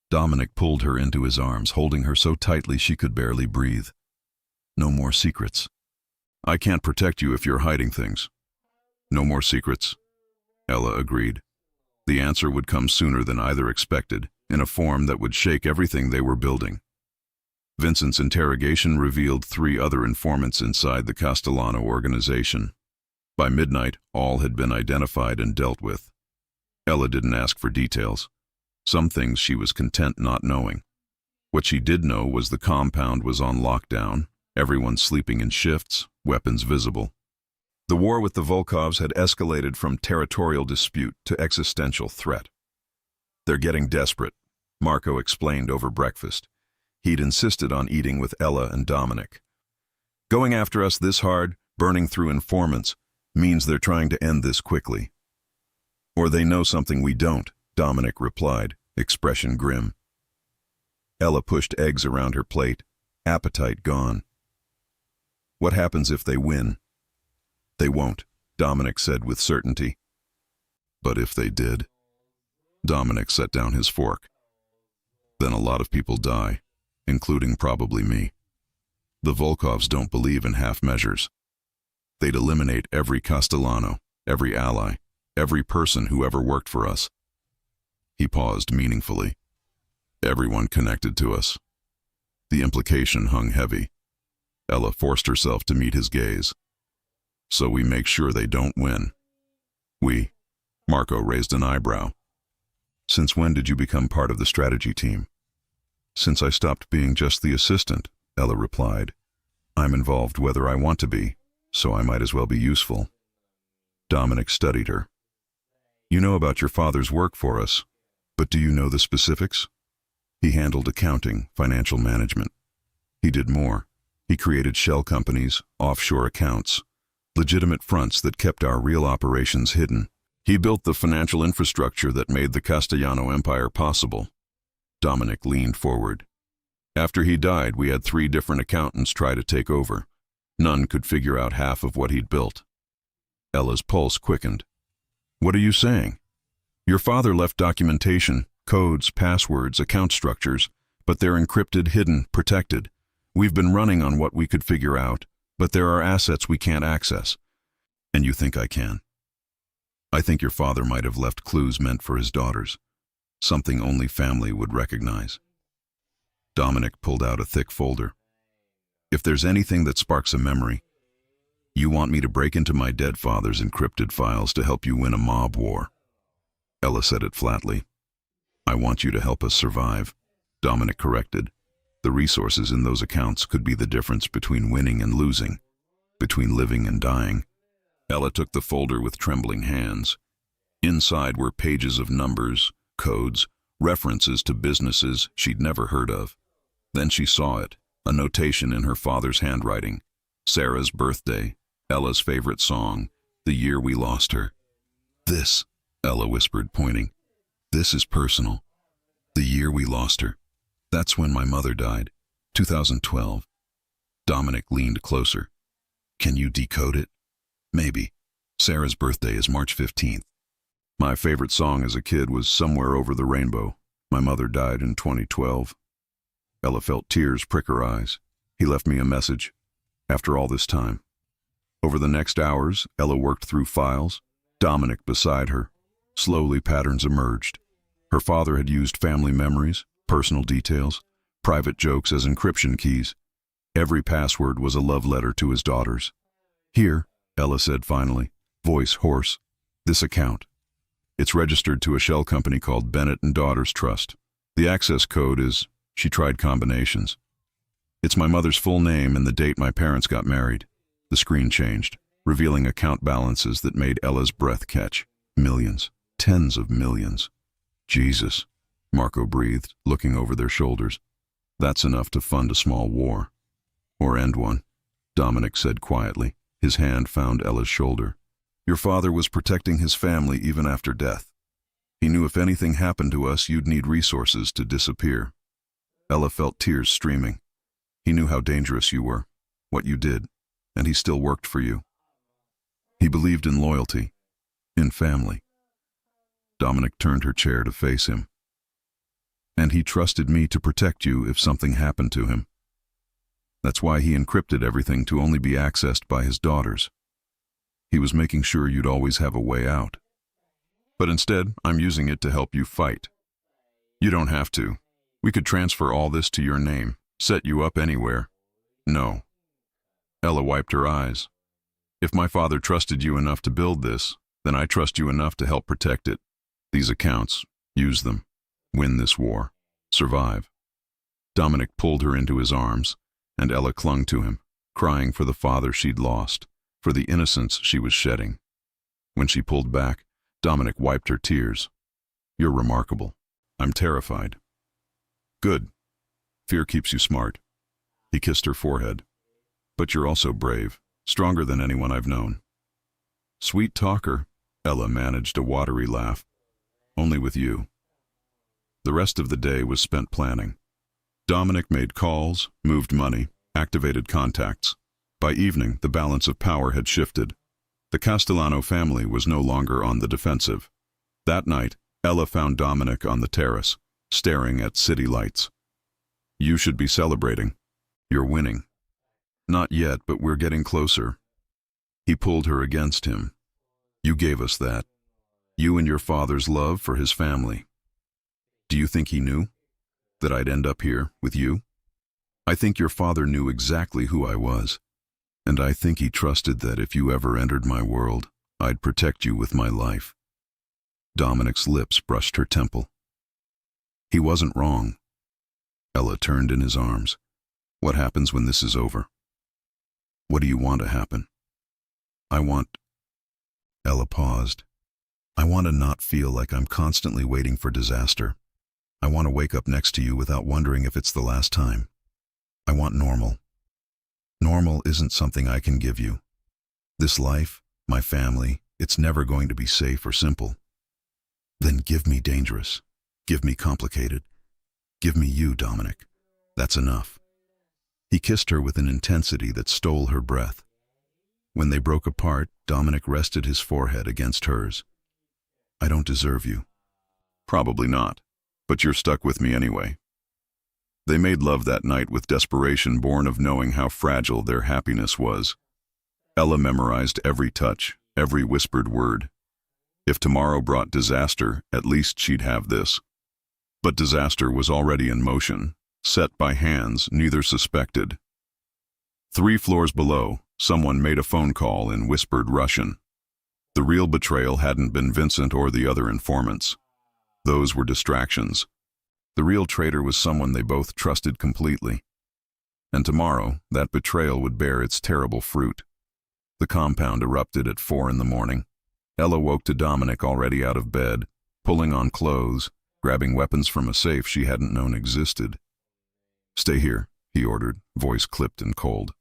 Dominic pulled her into his arms, holding her so tightly she could barely breathe. No more secrets. I can't protect you if you're hiding things. No more secrets. Ella agreed. The answer would come sooner than either expected, in a form that would shake everything they were building. Vincent's interrogation revealed 3 other informants inside the Castellano organization. By midnight, all had been identified and dealt with. Ella didn't ask for details. Some things she was content not knowing. What she did know was the compound was on lockdown, everyone sleeping in shifts, weapons visible. The war with the Volkovs had escalated from territorial dispute to existential threat. They're getting desperate, Marco explained over breakfast. He'd insisted on eating with Ella and Dominic. Going after us this hard, burning through informants, means they're trying to end this quickly. Or they know something we don't, Dominic replied, expression grim. Ella pushed eggs around her plate, appetite gone. What happens if they win? They won't, Dominic said with certainty. But if they did? Dominic set down his fork. Then a lot of people die, including probably me. The Volkovs don't believe in half measures. They'd eliminate every Castellano, every ally, every person who ever worked for us. He paused meaningfully. Everyone connected to us. The implication hung heavy. Ella forced herself to meet his gaze. So we make sure they don't win. We. Marco raised an eyebrow. Since when did you become part of the strategy team? Since I stopped being just the assistant, Ella replied. I'm involved whether I want to be, so I might as well be useful. Dominic studied her. You know about your father's work for us, but do you know the specifics? He handled accounting, financial management. He did more. He created shell companies, offshore accounts, legitimate fronts that kept our real operations hidden. He built the financial infrastructure that made the Castellano Empire possible. Dominic leaned forward. After he died, we had 3 different accountants try to take over. None could figure out half of what he'd built. Ella's pulse quickened. What are you saying? Your father left documentation, codes, passwords, account structures, but they're encrypted, hidden, protected. We've been running on what we could figure out, but there are assets we can't access. And you think I can? I think your father might have left clues meant for his daughters, something only family would recognize. Dominic pulled out a thick folder. If there's anything that sparks a memory, you want me to break into my dead father's encrypted files to help you win a mob war. Ella said it flatly. I want you to help us survive, Dominic corrected. The resources in those accounts could be the difference between winning and losing, between living and dying. Ella took the folder with trembling hands. Inside were pages of numbers, codes, references to businesses she'd never heard of. Then she saw it, a notation in her father's handwriting. Sarah's birthday, Ella's favorite song, the year we lost her. This, Ella whispered, pointing. This is personal. The year we lost her. That's when my mother died. 2012. Dominic leaned closer. Can you decode it? Maybe. Sarah's birthday is March 15th. My favorite song as a kid was Somewhere Over the Rainbow. My mother died in 2012. Ella felt tears prick her eyes. He left me a message. After all this time. Over the next hours, Ella worked through files, Dominic beside her. Slowly patterns emerged. Her father had used family memories, personal details, private jokes as encryption keys. Every password was a love letter to his daughters. Here, Ella said finally, voice hoarse, this account. It's registered to a shell company called Bennett and Daughters Trust. The access code is, she tried combinations. It's my mother's full name and the date my parents got married. The screen changed, revealing account balances that made Ella's breath catch. Millions, tens of millions. Jesus, Marco breathed, looking over their shoulders. That's enough to fund a small war. Or end one, Dominic said quietly. His hand found Ella's shoulder. Your father was protecting his family even after death. He knew if anything happened to us, you'd need resources to disappear. Ella felt tears streaming. He knew how dangerous you were, what you did, and he still worked for you. He believed in loyalty, in family. Dominic turned her chair to face him. And he trusted me to protect you if something happened to him. That's why he encrypted everything to only be accessed by his daughters. He was making sure you'd always have a way out. But instead, I'm using it to help you fight. You don't have to. We could transfer all this to your name, set you up anywhere. No. Ella wiped her eyes. If my father trusted you enough to build this, then I trust you enough to help protect it. These accounts, use them. Win this war. Survive. Dominic pulled her into his arms, and Ella clung to him, crying for the father she'd lost, for the innocence she was shedding. When she pulled back, Dominic wiped her tears. You're remarkable. I'm terrified. Good. Fear keeps you smart. He kissed her forehead. But you're also brave, stronger than anyone I've known. Sweet talker, Ella managed a watery laugh. Only with you. The rest of the day was spent planning. Dominic made calls, moved money, activated contacts. By evening, the balance of power had shifted. The Castellano family was no longer on the defensive. That night, Ella found Dominic on the terrace, staring at city lights. You should be celebrating. You're winning. Not yet, but we're getting closer. He pulled her against him. You gave us that. You and your father's love for his family. Do you think he knew that I'd end up here with you? I think your father knew exactly who I was, and I think he trusted that if you ever entered my world, I'd protect you with my life. Dominic's lips brushed her temple. He wasn't wrong. Ella turned in his arms. What happens when this is over? What do you want to happen? I want... Ella paused. I want to not feel like I'm constantly waiting for disaster. I want to wake up next to you without wondering if it's the last time. I want normal. Normal isn't something I can give you. This life, my family, it's never going to be safe or simple. Then give me dangerous. Give me complicated. Give me you, Dominic. That's enough. He kissed her with an intensity that stole her breath. When they broke apart, Dominic rested his forehead against hers. I don't deserve you. Probably not, but you're stuck with me anyway. They made love that night with desperation born of knowing how fragile their happiness was. Ella memorized every touch, every whispered word. If tomorrow brought disaster, at least she'd have this. But disaster was already in motion, set by hands neither suspected. 3 floors below, someone made a phone call in whispered Russian. The real betrayal hadn't been Vincent or the other informants. Those were distractions. The real traitor was someone they both trusted completely. And tomorrow, that betrayal would bear its terrible fruit. The compound erupted at 4 in the morning. Ella woke to Dominic already out of bed, pulling on clothes, grabbing weapons from a safe she hadn't known existed. Stay here, he ordered, voice clipped and cold.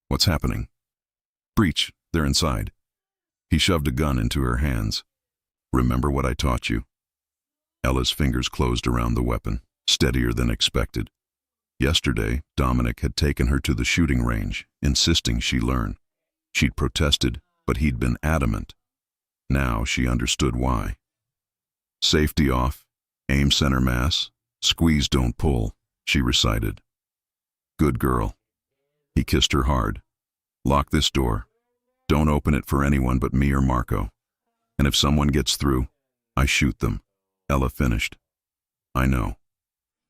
What's happening? Breach, they're inside. He shoved a gun into her hands. Remember what I taught you? Ella's fingers closed around the weapon, steadier than expected. Yesterday, Dominic had taken her to the shooting range, insisting she learn. She'd protested, but he'd been adamant. Now she understood why. Safety off, aim center mass, squeeze don't pull, she recited. Good girl. He kissed her hard. Lock this door. Don't open it for anyone but me or Marco. And if someone gets through, I shoot them. Ella finished. I know.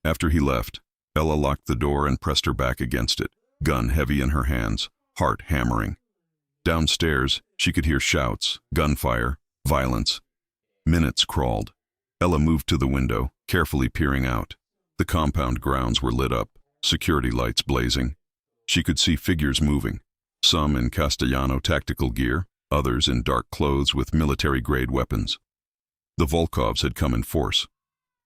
After he left, Ella locked the door and pressed her back against it, gun heavy in her hands, heart hammering. Downstairs, she could hear shouts, gunfire, violence. Minutes crawled. Ella moved to the window, carefully peering out. The compound grounds were lit up, security lights blazing. She could see figures moving, some in Castellano tactical gear, others in dark clothes with military-grade weapons. The Volkovs had come in force.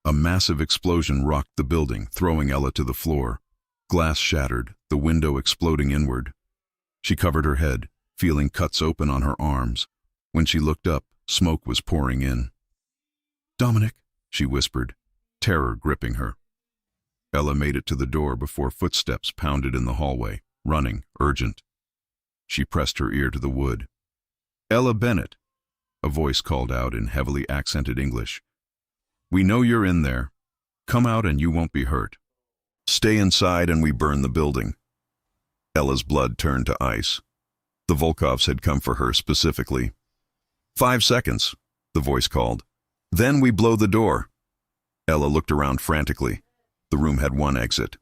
A massive explosion rocked the building, throwing Ella to the floor. Glass shattered, the window exploding inward. She covered her head, feeling cuts open on her arms. When she looked up, smoke was pouring in. "Dominic," she whispered, terror gripping her. Ella made it to the door before footsteps pounded in the hallway, running, urgent. She pressed her ear to the wood. "Ella Bennett," a voice called out in heavily accented English. "We know you're in there. Come out and you won't be hurt. Stay inside and we burn the building." Ella's blood turned to ice. The Volkovs had come for her specifically. 5 seconds, the voice called. "Then we blow the door." Ella looked around frantically. The room had one exit,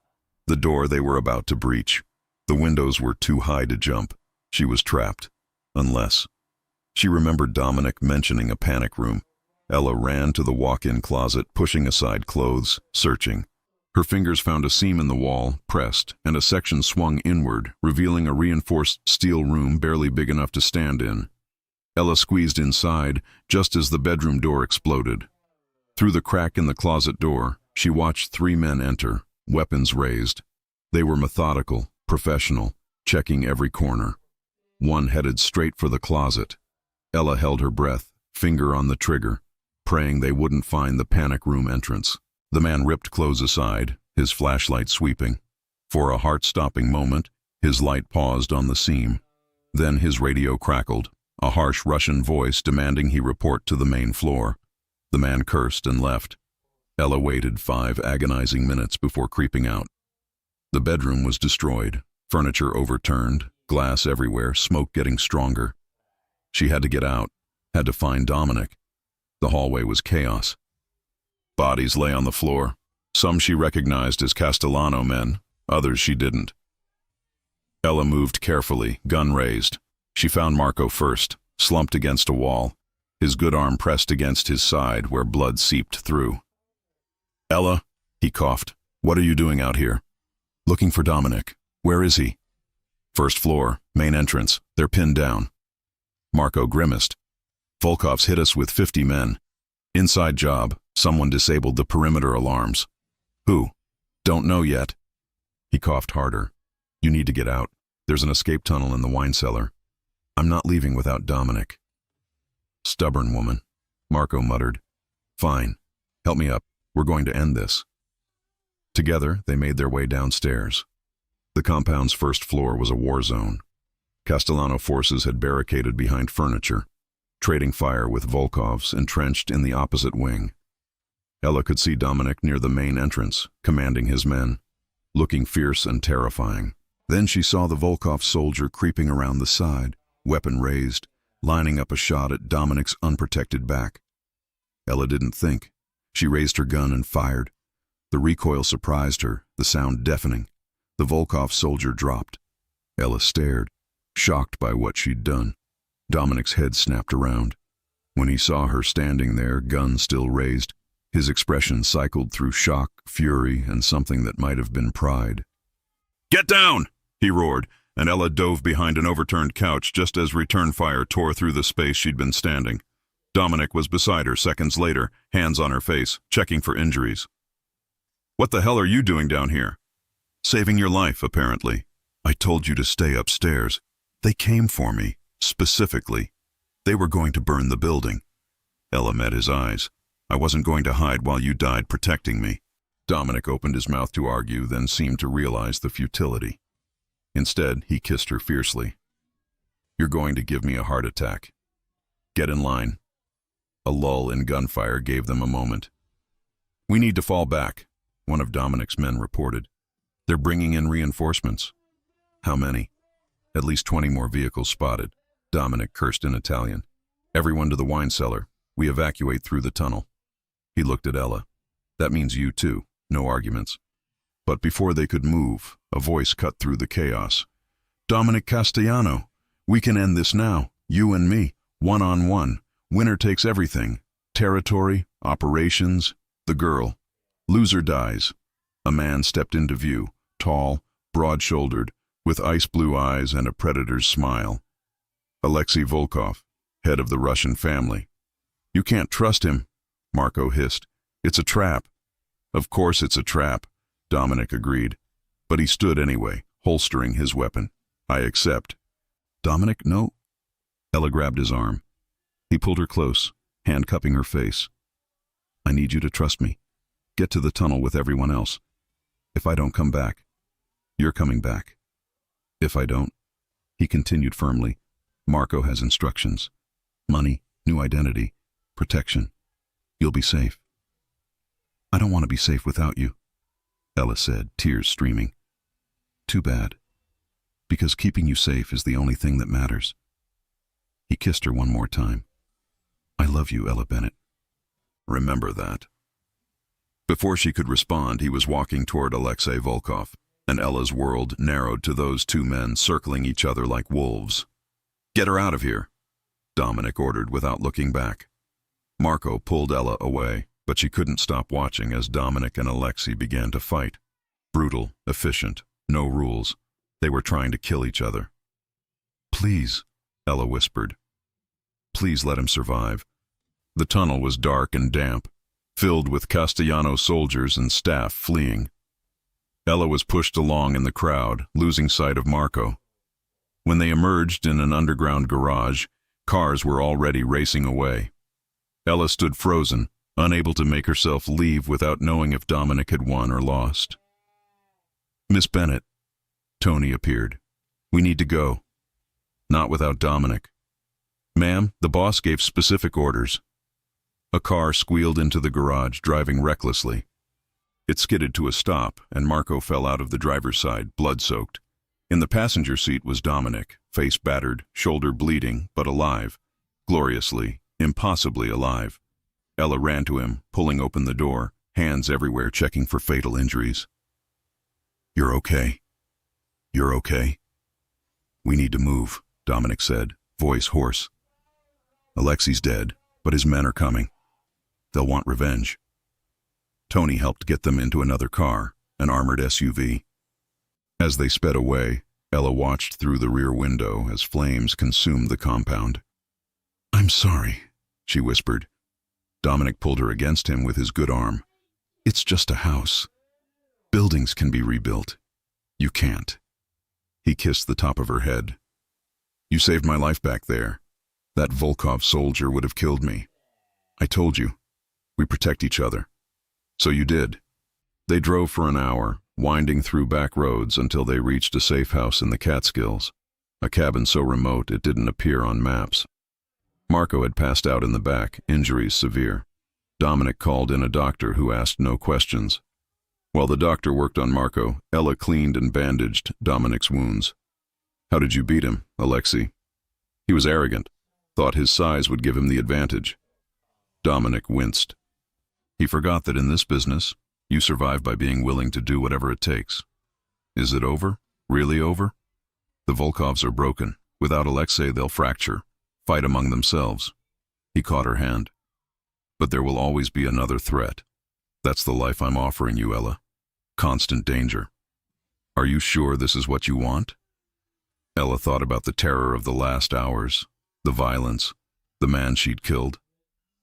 the door they were about to breach. The windows were too high to jump. She was trapped. Unless. She remembered Dominic mentioning a panic room. Ella ran to the walk-in closet, pushing aside clothes, searching. Her fingers found a seam in the wall, pressed, and a section swung inward, revealing a reinforced steel room barely big enough to stand in. Ella squeezed inside, just as the bedroom door exploded. Through the crack in the closet door, she watched 3 men enter, weapons raised. They were methodical, professional, checking every corner. One headed straight for the closet. Ella held her breath, finger on the trigger, praying they wouldn't find the panic room entrance. The man ripped clothes aside, his flashlight sweeping. For a heart-stopping moment, his light paused on the seam. Then his radio crackled, a harsh Russian voice demanding he report to the main floor. The man cursed and left. Ella waited 5 agonizing minutes before creeping out. The bedroom was destroyed, furniture overturned, glass everywhere, smoke getting stronger. She had to get out, had to find Dominic. The hallway was chaos. Bodies lay on the floor. Some she recognized as Castellano men, others she didn't. Ella moved carefully, gun raised. She found Marco first, slumped against a wall, his good arm pressed against his side where blood seeped through. "Ella," he coughed, "what are you doing out here?" "Looking for Dominic. Where is he?" "First floor, main entrance. They're pinned down." Marco grimaced. "Volkovs hit us with 50 men. Inside job. Someone disabled the perimeter alarms." "Who?" "Don't know yet." He coughed harder. "You need to get out. There's an escape tunnel in the wine cellar. I'm not leaving without Dominic." "Stubborn woman," Marco muttered. "Fine. Help me up. We're going to end this." Together, they made their way downstairs. The compound's first floor was a war zone. Castellano forces had barricaded behind furniture, trading fire with Volkovs entrenched in the opposite wing. Ella could see Dominic near the main entrance, commanding his men, looking fierce and terrifying. Then she saw the Volkov soldier creeping around the side, weapon raised, lining up a shot at Dominic's unprotected back. Ella didn't think. She raised her gun and fired. The recoil surprised her, the sound deafening. The Volkov soldier dropped. Ella stared, shocked by what she'd done. Dominic's head snapped around. When he saw her standing there, gun still raised, his expression cycled through shock, fury, and something that might have been pride. "Get down!" he roared, and Ella dove behind an overturned couch just as return fire tore through the space she'd been standing. Dominic was beside her seconds later, hands on her face, checking for injuries. "What the hell are you doing down here?" "Saving your life, apparently. I told you to stay upstairs. They came for me, specifically. They were going to burn the building." Ella met his eyes. "I wasn't going to hide while you died protecting me." Dominic opened his mouth to argue, then seemed to realize the futility. Instead, he kissed her fiercely. "You're going to give me a heart attack. Get in line." A lull in gunfire gave them a moment. "We need to fall back," one of Dominic's men reported. "They're bringing in reinforcements." "How many?" "At least 20 more vehicles spotted." Dominic cursed in Italian. "Everyone to the wine cellar. We evacuate through the tunnel." He looked at Ella. "That means you too. No arguments." But before they could move, a voice cut through the chaos. "Dominic Castellano, we can end this now. You and me, one-on-one. Winner takes everything. Territory, operations, the girl. Loser dies." A man stepped into view, tall, broad-shouldered, with ice-blue eyes and a predator's smile. Alexei Volkov, head of the Russian family. "You can't trust him," Marco hissed. "It's a trap." "Of course it's a trap," Dominic agreed. But he stood anyway, holstering his weapon. "I accept." "Dominic, no." Ella grabbed his arm. He pulled her close, hand-cupping her face. "I need you to trust me. Get to the tunnel with everyone else. If I don't come back, you're coming back. If I don't," he continued firmly, "Marco has instructions. Money, new identity, protection. You'll be safe." "I don't want to be safe without you," Ella said, tears streaming. "Too bad. Because keeping you safe is the only thing that matters." He kissed her one more time. "I love you, Ella Bennett. Remember that." Before she could respond, he was walking toward Alexei Volkov, and Ella's world narrowed to those two men circling each other like wolves. "Get her out of here," Dominic ordered without looking back. Marco pulled Ella away, but she couldn't stop watching as Dominic and Alexei began to fight. Brutal, efficient, no rules. They were trying to kill each other. "Please," Ella whispered. "Please let him survive." The tunnel was dark and damp, filled with Castellano soldiers and staff fleeing. Ella was pushed along in the crowd, losing sight of Marco. When they emerged in an underground garage, cars were already racing away. Ella stood frozen, unable to make herself leave without knowing if Dominic had won or lost. "Miss Bennett," Tony appeared. "We need to go." "Not without Dominic." "Ma'am, the boss gave specific orders." A car squealed into the garage, driving recklessly. It skidded to a stop, and Marco fell out of the driver's side, blood-soaked. In the passenger seat was Dominic, face battered, shoulder bleeding, but alive. Gloriously, impossibly alive. Ella ran to him, pulling open the door, hands everywhere checking for fatal injuries. "You're okay? You're okay?" "We need to move," Dominic said, voice hoarse. "Alexei's dead, but his men are coming. They'll want revenge." Tony helped get them into another car, an armored SUV. As they sped away, Ella watched through the rear window as flames consumed the compound. "I'm sorry," she whispered. Dominic pulled her against him with his good arm. "It's just a house. Buildings can be rebuilt. You can't." He kissed the top of her head. "You saved my life back there. That Volkov soldier would have killed me. I told you. We protect each other. So you did." They drove for an hour, winding through back roads until they reached a safe house in the Catskills, a cabin so remote it didn't appear on maps. Marco had passed out in the back, injuries severe. Dominic called in a doctor who asked no questions. While the doctor worked on Marco, Ella cleaned and bandaged Dominic's wounds. "How did you beat him, Alexei?" "He was arrogant. Thought his size would give him the advantage." Dominic winced. "He forgot that in this business, you survive by being willing to do whatever it takes." "Is it over? Really over?" "The Volkovs are broken. Without Alexei, they'll fracture, fight among themselves." He caught her hand. "But there will always be another threat. That's the life I'm offering you, Ella. Constant danger. Are you sure this is what you want?" Ella thought about the terror of the last hours, the violence, the man she'd killed.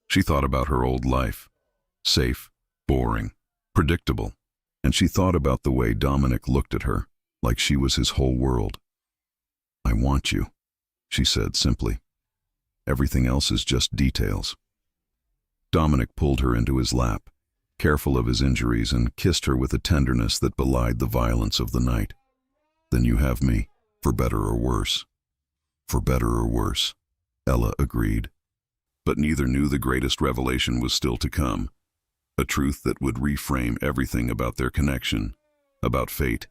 She thought about her old life. Safe, boring, predictable. And she thought about the way Dominic looked at her, like she was his whole world. "I want you," she said simply. "Everything else is just details." Dominic pulled her into his lap, careful of his injuries, and kissed her with a tenderness that belied the violence of the night. "Then you have me, for better or worse." "For better or worse," Ella agreed. But neither knew the greatest revelation was still to come, a truth that would reframe everything about their connection, about fate,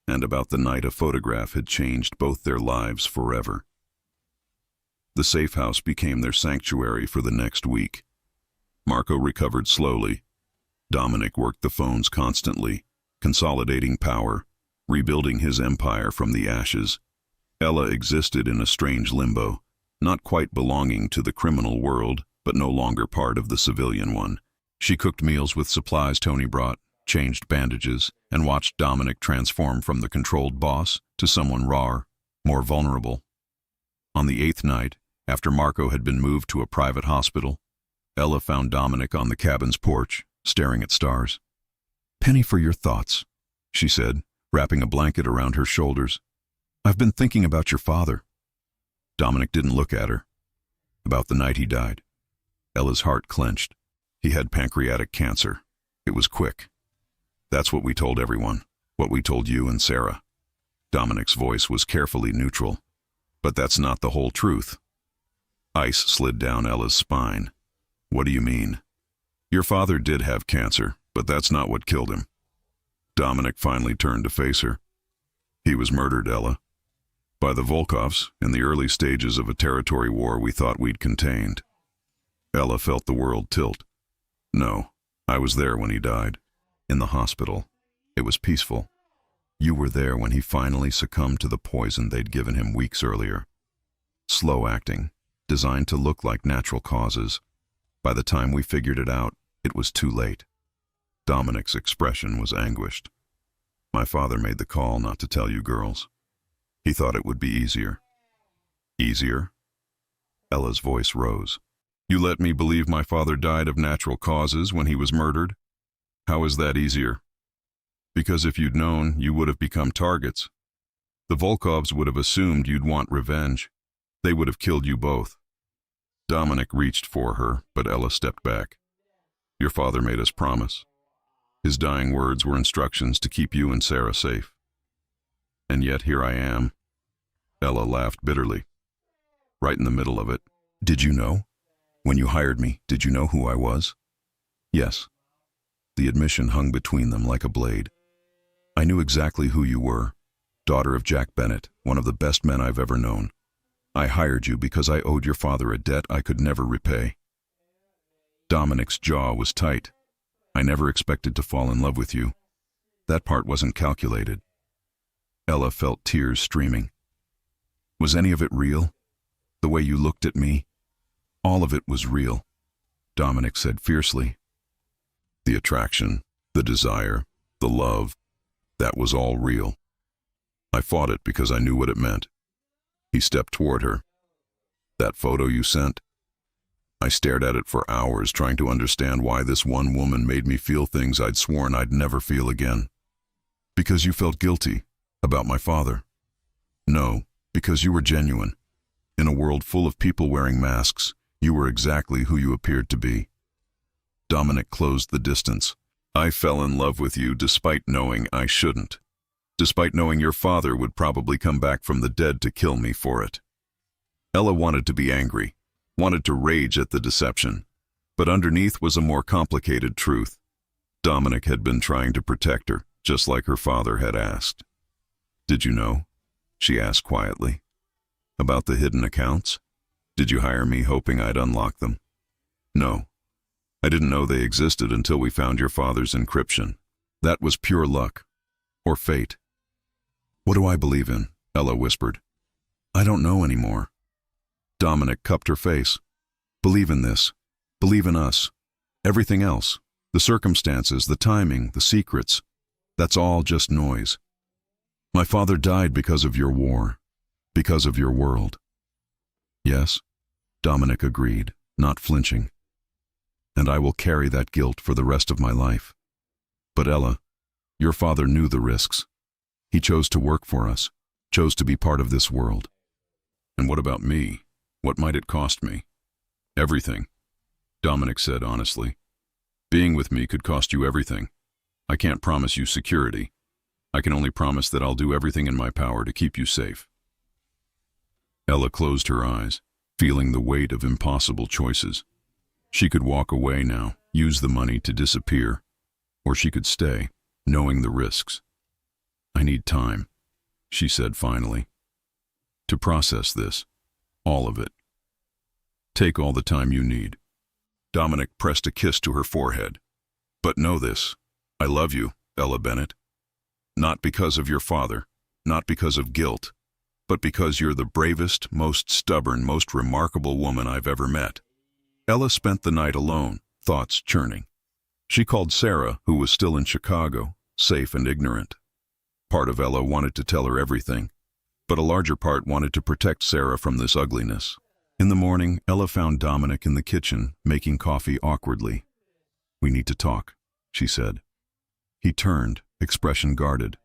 and about the night a photograph had changed both their lives forever. The safe house became their sanctuary for the next week. Marco recovered slowly. Dominic worked the phones constantly, consolidating power, rebuilding his empire from the ashes. Ella existed in a strange limbo, not quite belonging to the criminal world, but no longer part of the civilian one. She cooked meals with supplies Tony brought, changed bandages, and watched Dominic transform from the controlled boss to someone rawer, more vulnerable. On the 8th night, after Marco had been moved to a private hospital, Ella found Dominic on the cabin's porch, staring at stars. "Penny, for your thoughts," she said, wrapping a blanket around her shoulders. "I've been thinking about your father." Dominic didn't look at her. "About the night he died." Ella's heart clenched. "He had pancreatic cancer. It was quick. That's what we told everyone, what we told you and Sarah." Dominic's voice was carefully neutral. "But that's not the whole truth." Ice slid down Ella's spine. "What do you mean?" "Your father did have cancer, but that's not what killed him." Dominic finally turned to face her. "He was murdered, Ella. By the Volkovs, in the early stages of a territory war we thought we'd contained." Ella felt the world tilt. "No, I was there when he died. In the hospital. It was peaceful. You were there when he finally succumbed to the poison they'd given him weeks earlier. Slow acting, designed to look like natural causes. By the time we figured it out, it was too late." Dominic's expression was anguished. "My father made the call not to tell you girls. He thought it would be easier." "Easier?" Ella's voice rose. "You let me believe my father died of natural causes when he was murdered? How is that easier? Because if you'd known, you would have become targets. The Volkovs would have assumed you'd want revenge. They would have killed you both." Dominic reached for her, but Ella stepped back. "Your father made us promise. His dying words were instructions to keep you and Sarah safe. And yet here I am." Ella laughed bitterly. "Right in the middle of it. Did you know? When you hired me, did you know who I was?" "Yes." The admission hung between them like a blade. "I knew exactly who you were. Daughter of Jack Bennett, one of the best men I've ever known. I hired you because I owed your father a debt I could never repay." Dominic's jaw was tight. "I never expected to fall in love with you. That part wasn't calculated." Ella felt tears streaming. "Was any of it real? The way you looked at me? All of it was real," Dominic said fiercely. "The attraction, the desire, the love, that was all real. I fought it because I knew what it meant." He stepped toward her. "That photo you sent? I stared at it for hours trying to understand why this one woman made me feel things I'd sworn I'd never feel again." "Because you felt guilty about my father?" "No, because you were genuine. In a world full of people wearing masks, you were exactly who you appeared to be." Dominic closed the distance. "I fell in love with you despite knowing I shouldn't. Despite knowing your father would probably come back from the dead to kill me for it." Ella wanted to be angry, wanted to rage at the deception, but underneath was a more complicated truth. Dominic had been trying to protect her, just like her father had asked. "Did you know?" she asked quietly. "About the hidden accounts? Did you hire me hoping I'd unlock them?" "No. I didn't know they existed until we found your father's encryption. That was pure luck. Or fate." "What do I believe in?" Ella whispered. "I don't know anymore." Dominic cupped her face. "Believe in this. Believe in us. Everything else, the circumstances, the timing, the secrets, that's all just noise. My father died because of your war, because of your world." "Yes," Dominic agreed, not flinching. "And I will carry that guilt for the rest of my life. But Ella, your father knew the risks. He chose to work for us, chose to be part of this world." "And what about me? What might it cost me?" "Everything," Dominic said honestly. Being with me could cost you everything. I can't promise you security. I can only promise that I'll do everything in my power to keep you safe. Ella closed her eyes, feeling the weight of impossible choices. She could walk away now, use the money to disappear, or she could stay, knowing the risks. I need time, she said finally, to process this, all of it. Take all the time you need. Dominic pressed a kiss to her forehead. But know this, I love you, Ella Bennett. Not because of your father, not because of guilt, but because you're the bravest, most stubborn, most remarkable woman I've ever met. Ella spent the night alone, thoughts churning. She called Sarah, who was still in Chicago, safe and ignorant. Part of Ella wanted to tell her everything, but a larger part wanted to protect Sarah from this ugliness. In the morning, Ella found Dominic in the kitchen, making coffee awkwardly. "We need to talk," she said. He turned, expression guarded.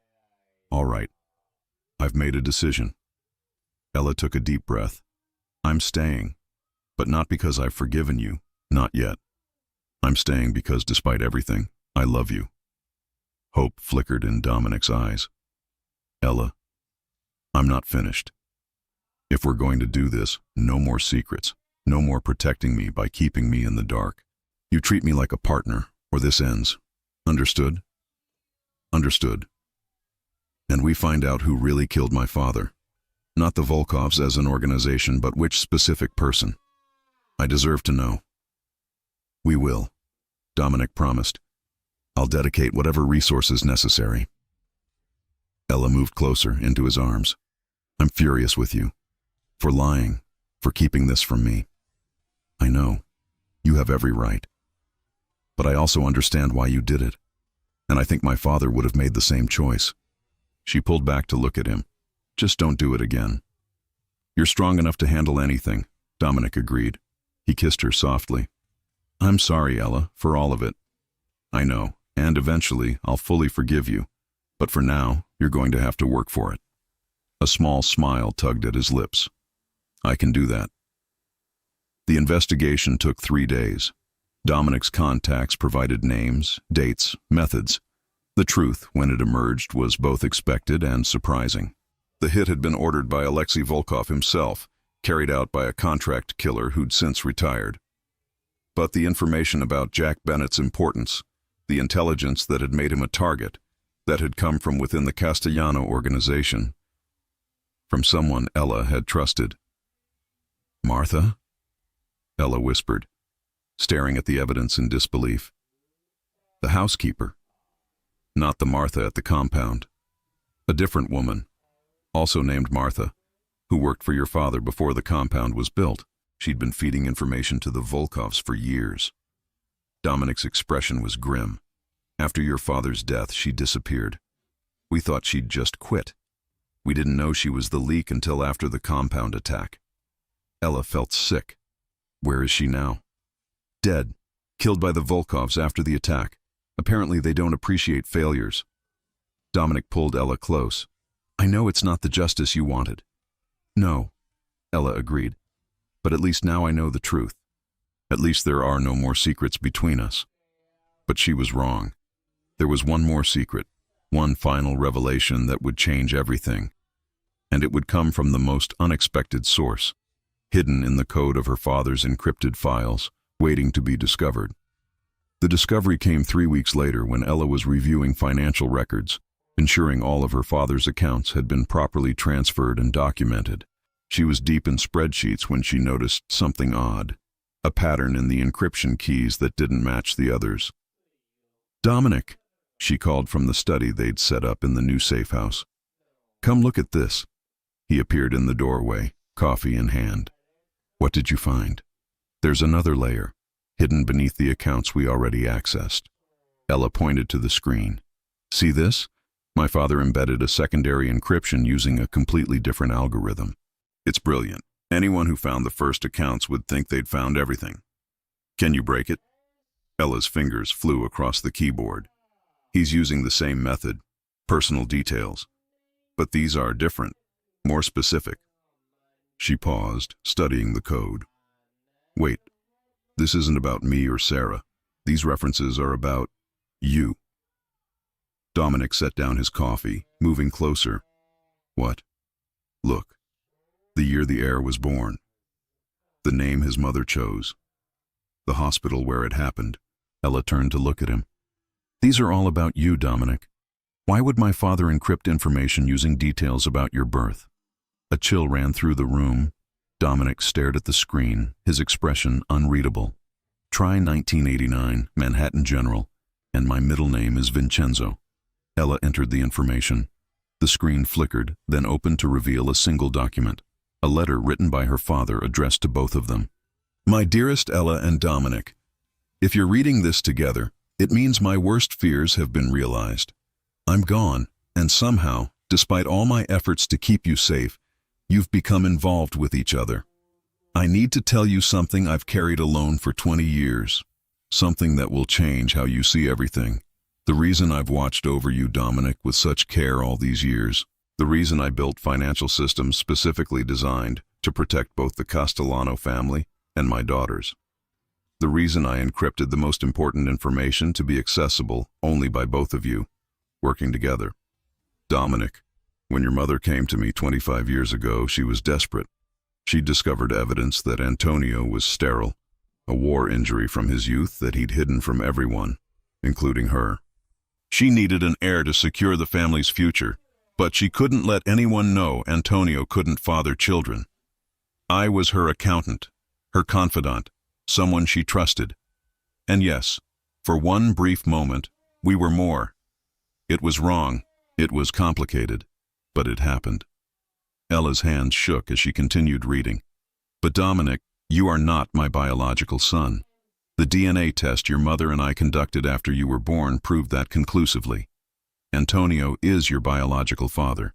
"All right. I've made a decision." Ella took a deep breath. "I'm staying, but not because I've forgiven you, not yet. I'm staying because despite everything, I love you." Hope flickered in Dominic's eyes. "Ella, I'm not finished. If we're going to do this, no more secrets, no more protecting me by keeping me in the dark. You treat me like a partner, or this ends. Understood?" "Understood. And we find out who really killed my father. Not the Volkovs as an organization, but which specific person. I deserve to know." "We will," Dominic promised. "I'll dedicate whatever resources necessary." Ella moved closer into his arms. "I'm furious with you. For lying, for keeping this from me. I know. You have every right. But I also understand why you did it. And I think my father would have made the same choice." She pulled back to look at him. "Just don't do it again." "You're strong enough to handle anything," Dominic agreed. He kissed her softly. "I'm sorry, Ella, for all of it. I know, and eventually I'll fully forgive you. But for now, you're going to have to work for it." A small smile tugged at his lips. "I can do that." The investigation took 3 days. Dominic's contacts provided names, dates, methods. The truth, when it emerged, was both expected and surprising. The hit had been ordered by Alexei Volkov himself, carried out by a contract killer who'd since retired. But the information about Jack Bennett's importance, the intelligence that had made him a target, that had come from within the Castellano organization, from someone Ella had trusted. "Martha?" Ella whispered, staring at the evidence in disbelief. "The housekeeper. Not the Martha at the compound. A different woman, also named Martha, who worked for your father before the compound was built. She'd been feeding information to the Volkovs for years." Dominic's expression was grim. "After your father's death, she disappeared. We thought she'd just quit. We didn't know she was the leak until after the compound attack." Ella felt sick. "Where is she now?" "Dead. Killed by the Volkovs after the attack. Apparently they don't appreciate failures." Dominic pulled Ella close. "I know it's not the justice you wanted." "No," Ella agreed. "But at least now I know the truth. At least there are no more secrets between us." But she was wrong. There was one more secret, one final revelation that would change everything. And it would come from the most unexpected source, hidden in the code of her father's encrypted files, waiting to be discovered. The discovery came 3 weeks later when Ella was reviewing financial records, ensuring all of her father's accounts had been properly transferred and documented. She was deep in spreadsheets when she noticed something odd, a pattern in the encryption keys that didn't match the others. "Dominic," she called from the study they'd set up in the new safe house. "Come look at this." He appeared in the doorway, coffee in hand. "What did you find?" "There's another layer, hidden beneath the accounts we already accessed." Ella pointed to the screen. "See this? My father embedded a secondary encryption using a completely different algorithm. It's brilliant. Anyone who found the first accounts would think they'd found everything. Can you break it?" Ella's fingers flew across the keyboard. "He's using the same method, personal details. But these are different, more specific." She paused, studying the code. "Wait, this isn't about me or Sarah. These references are about you. Dominic set down his coffee, moving closer. What? Look. The year the heir was born. The name his mother chose. The hospital where it happened. Ella turned to look at him. These are all about you, Dominic. Why would my father encrypt information using details about your birth? A chill ran through the room. Dominic stared at the screen, his expression unreadable. Try 1989, Manhattan General, and my middle name is Vincenzo. Ella entered the information. The screen flickered, then opened to reveal a single document. A letter written by her father addressed to both of them. My dearest Ella and Dominic, if you're reading this together, it means my worst fears have been realized. I'm gone, and somehow, despite all my efforts to keep you safe, you've become involved with each other. I need to tell you something I've carried alone for 20 years. Something that will change how you see everything. The reason I've watched over you, Dominic, with such care all these years. The reason I built financial systems specifically designed to protect both the Castellano family and my daughters. The reason I encrypted the most important information to be accessible only by both of you, working together. Dominic, when your mother came to me 25 years ago, she was desperate. She discovered evidence that Antonio was sterile, a war injury from his youth that he'd hidden from everyone, including her. She needed an heir to secure the family's future, but she couldn't let anyone know Antonio couldn't father children. I was her accountant, her confidant, someone she trusted. And yes, for one brief moment, we were more. It was wrong, it was complicated, but it happened. Ella's hands shook as she continued reading. But Dominic, you are not my biological son. The DNA test your mother and I conducted after you were born proved that conclusively. Antonio is your biological father.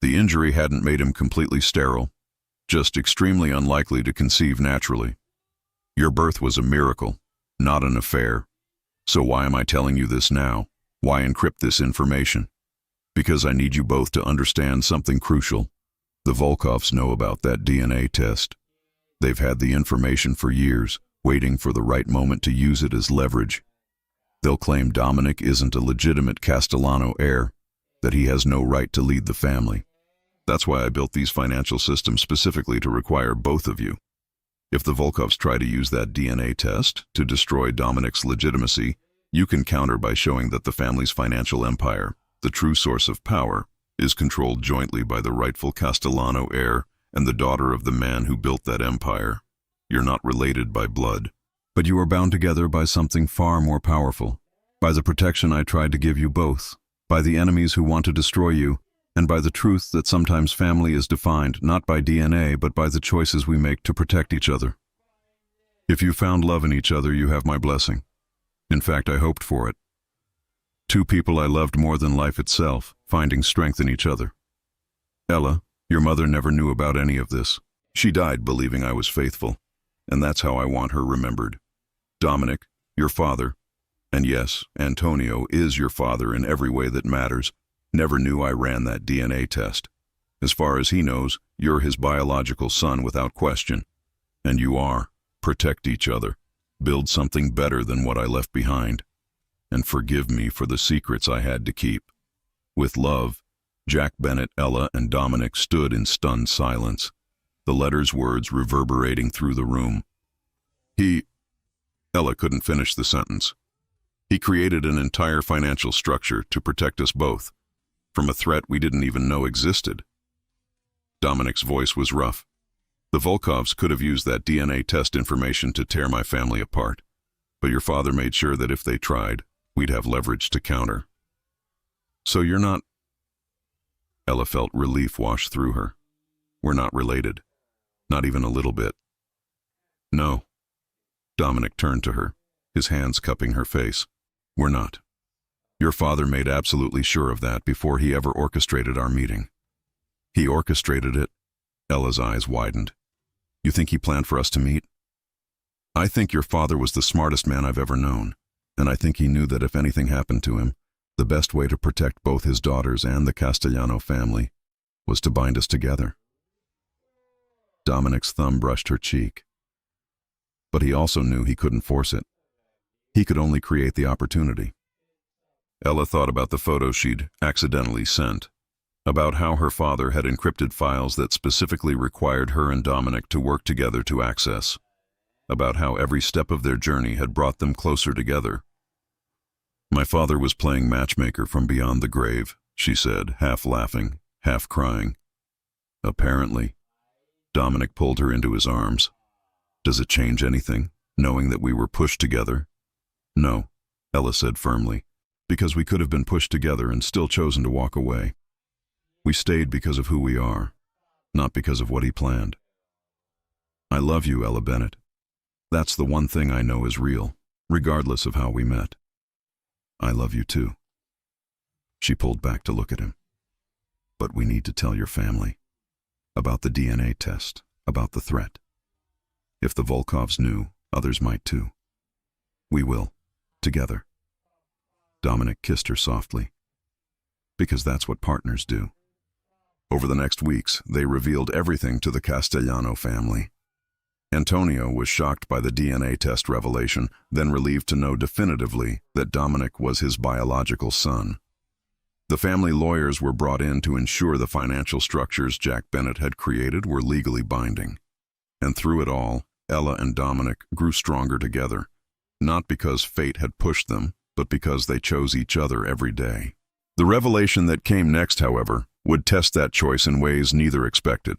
The injury hadn't made him completely sterile, just extremely unlikely to conceive naturally. Your birth was a miracle, not an affair. So why am I telling you this now? Why encrypt this information? Because I need you both to understand something crucial. The Volkovs know about that DNA test. They've had the information for years, waiting for the right moment to use it as leverage. They'll claim Dominic isn't a legitimate Castellano heir, that he has no right to lead the family. That's why I built these financial systems specifically to require both of you. If the Volkovs try to use that DNA test to destroy Dominic's legitimacy, you can counter by showing that the family's financial empire, the true source of power, is controlled jointly by the rightful Castellano heir and the daughter of the man who built that empire. You're not related by blood, but you are bound together by something far more powerful, by the protection I tried to give you both, by the enemies who want to destroy you, and by the truth that sometimes family is defined not by DNA but by the choices we make to protect each other. If you found love in each other, you have my blessing. In fact, I hoped for it. Two people I loved more than life itself, finding strength in each other. Ella, your mother never knew about any of this. She died believing I was faithful, and that's how I want her remembered. Dominic, your father, and yes, Antonio is your father in every way that matters, never knew I ran that DNA test. As far as he knows, you're his biological son without question. And you are. Protect each other. Build something better than what I left behind. And forgive me for the secrets I had to keep. With love, Jack Bennett, Ella, and Dominic stood in stunned silence, the letter's words reverberating through the room. Ella couldn't finish the sentence. He created an entire financial structure to protect us both, from a threat we didn't even know existed. Dominic's voice was rough. The Volkovs could have used that DNA test information to tear my family apart, but your father made sure that if they tried, we'd have leverage to counter. So you're not... Ella felt relief wash through her. We're not related. Not even a little bit. No. Dominic turned to her, his hands cupping her face. We're not. Your father made absolutely sure of that before he ever orchestrated our meeting. He orchestrated it. Ella's eyes widened. You think he planned for us to meet? I think your father was the smartest man I've ever known, and I think he knew that if anything happened to him, the best way to protect both his daughters and the Castellano family was to bind us together. Dominic's thumb brushed her cheek. But he also knew he couldn't force it. He could only create the opportunity. Ella thought about the photo she'd accidentally sent, about how her father had encrypted files that specifically required her and Dominic to work together to access, about how every step of their journey had brought them closer together. My father was playing matchmaker from beyond the grave, she said, half laughing, half crying. Apparently. Dominic pulled her into his arms. Does it change anything, knowing that we were pushed together? No, Ella said firmly, because we could have been pushed together and still chosen to walk away. We stayed because of who we are, not because of what he planned. I love you, Ella Bennett. That's the one thing I know is real, regardless of how we met. I love you too. She pulled back to look at him. But we need to tell your family. About the DNA test, about the threat. If the Volkovs knew, others might too. We will, together. Dominic kissed her softly. Because that's what partners do. Over the next weeks, they revealed everything to the Castellano family. Antonio was shocked by the DNA test revelation, then relieved to know definitively that Dominic was his biological son. The family lawyers were brought in to ensure the financial structures Jack Bennett had created were legally binding. And through it all, Ella and Dominic grew stronger together, not because fate had pushed them, but because they chose each other every day. The revelation that came next, however, would test that choice in ways neither expected.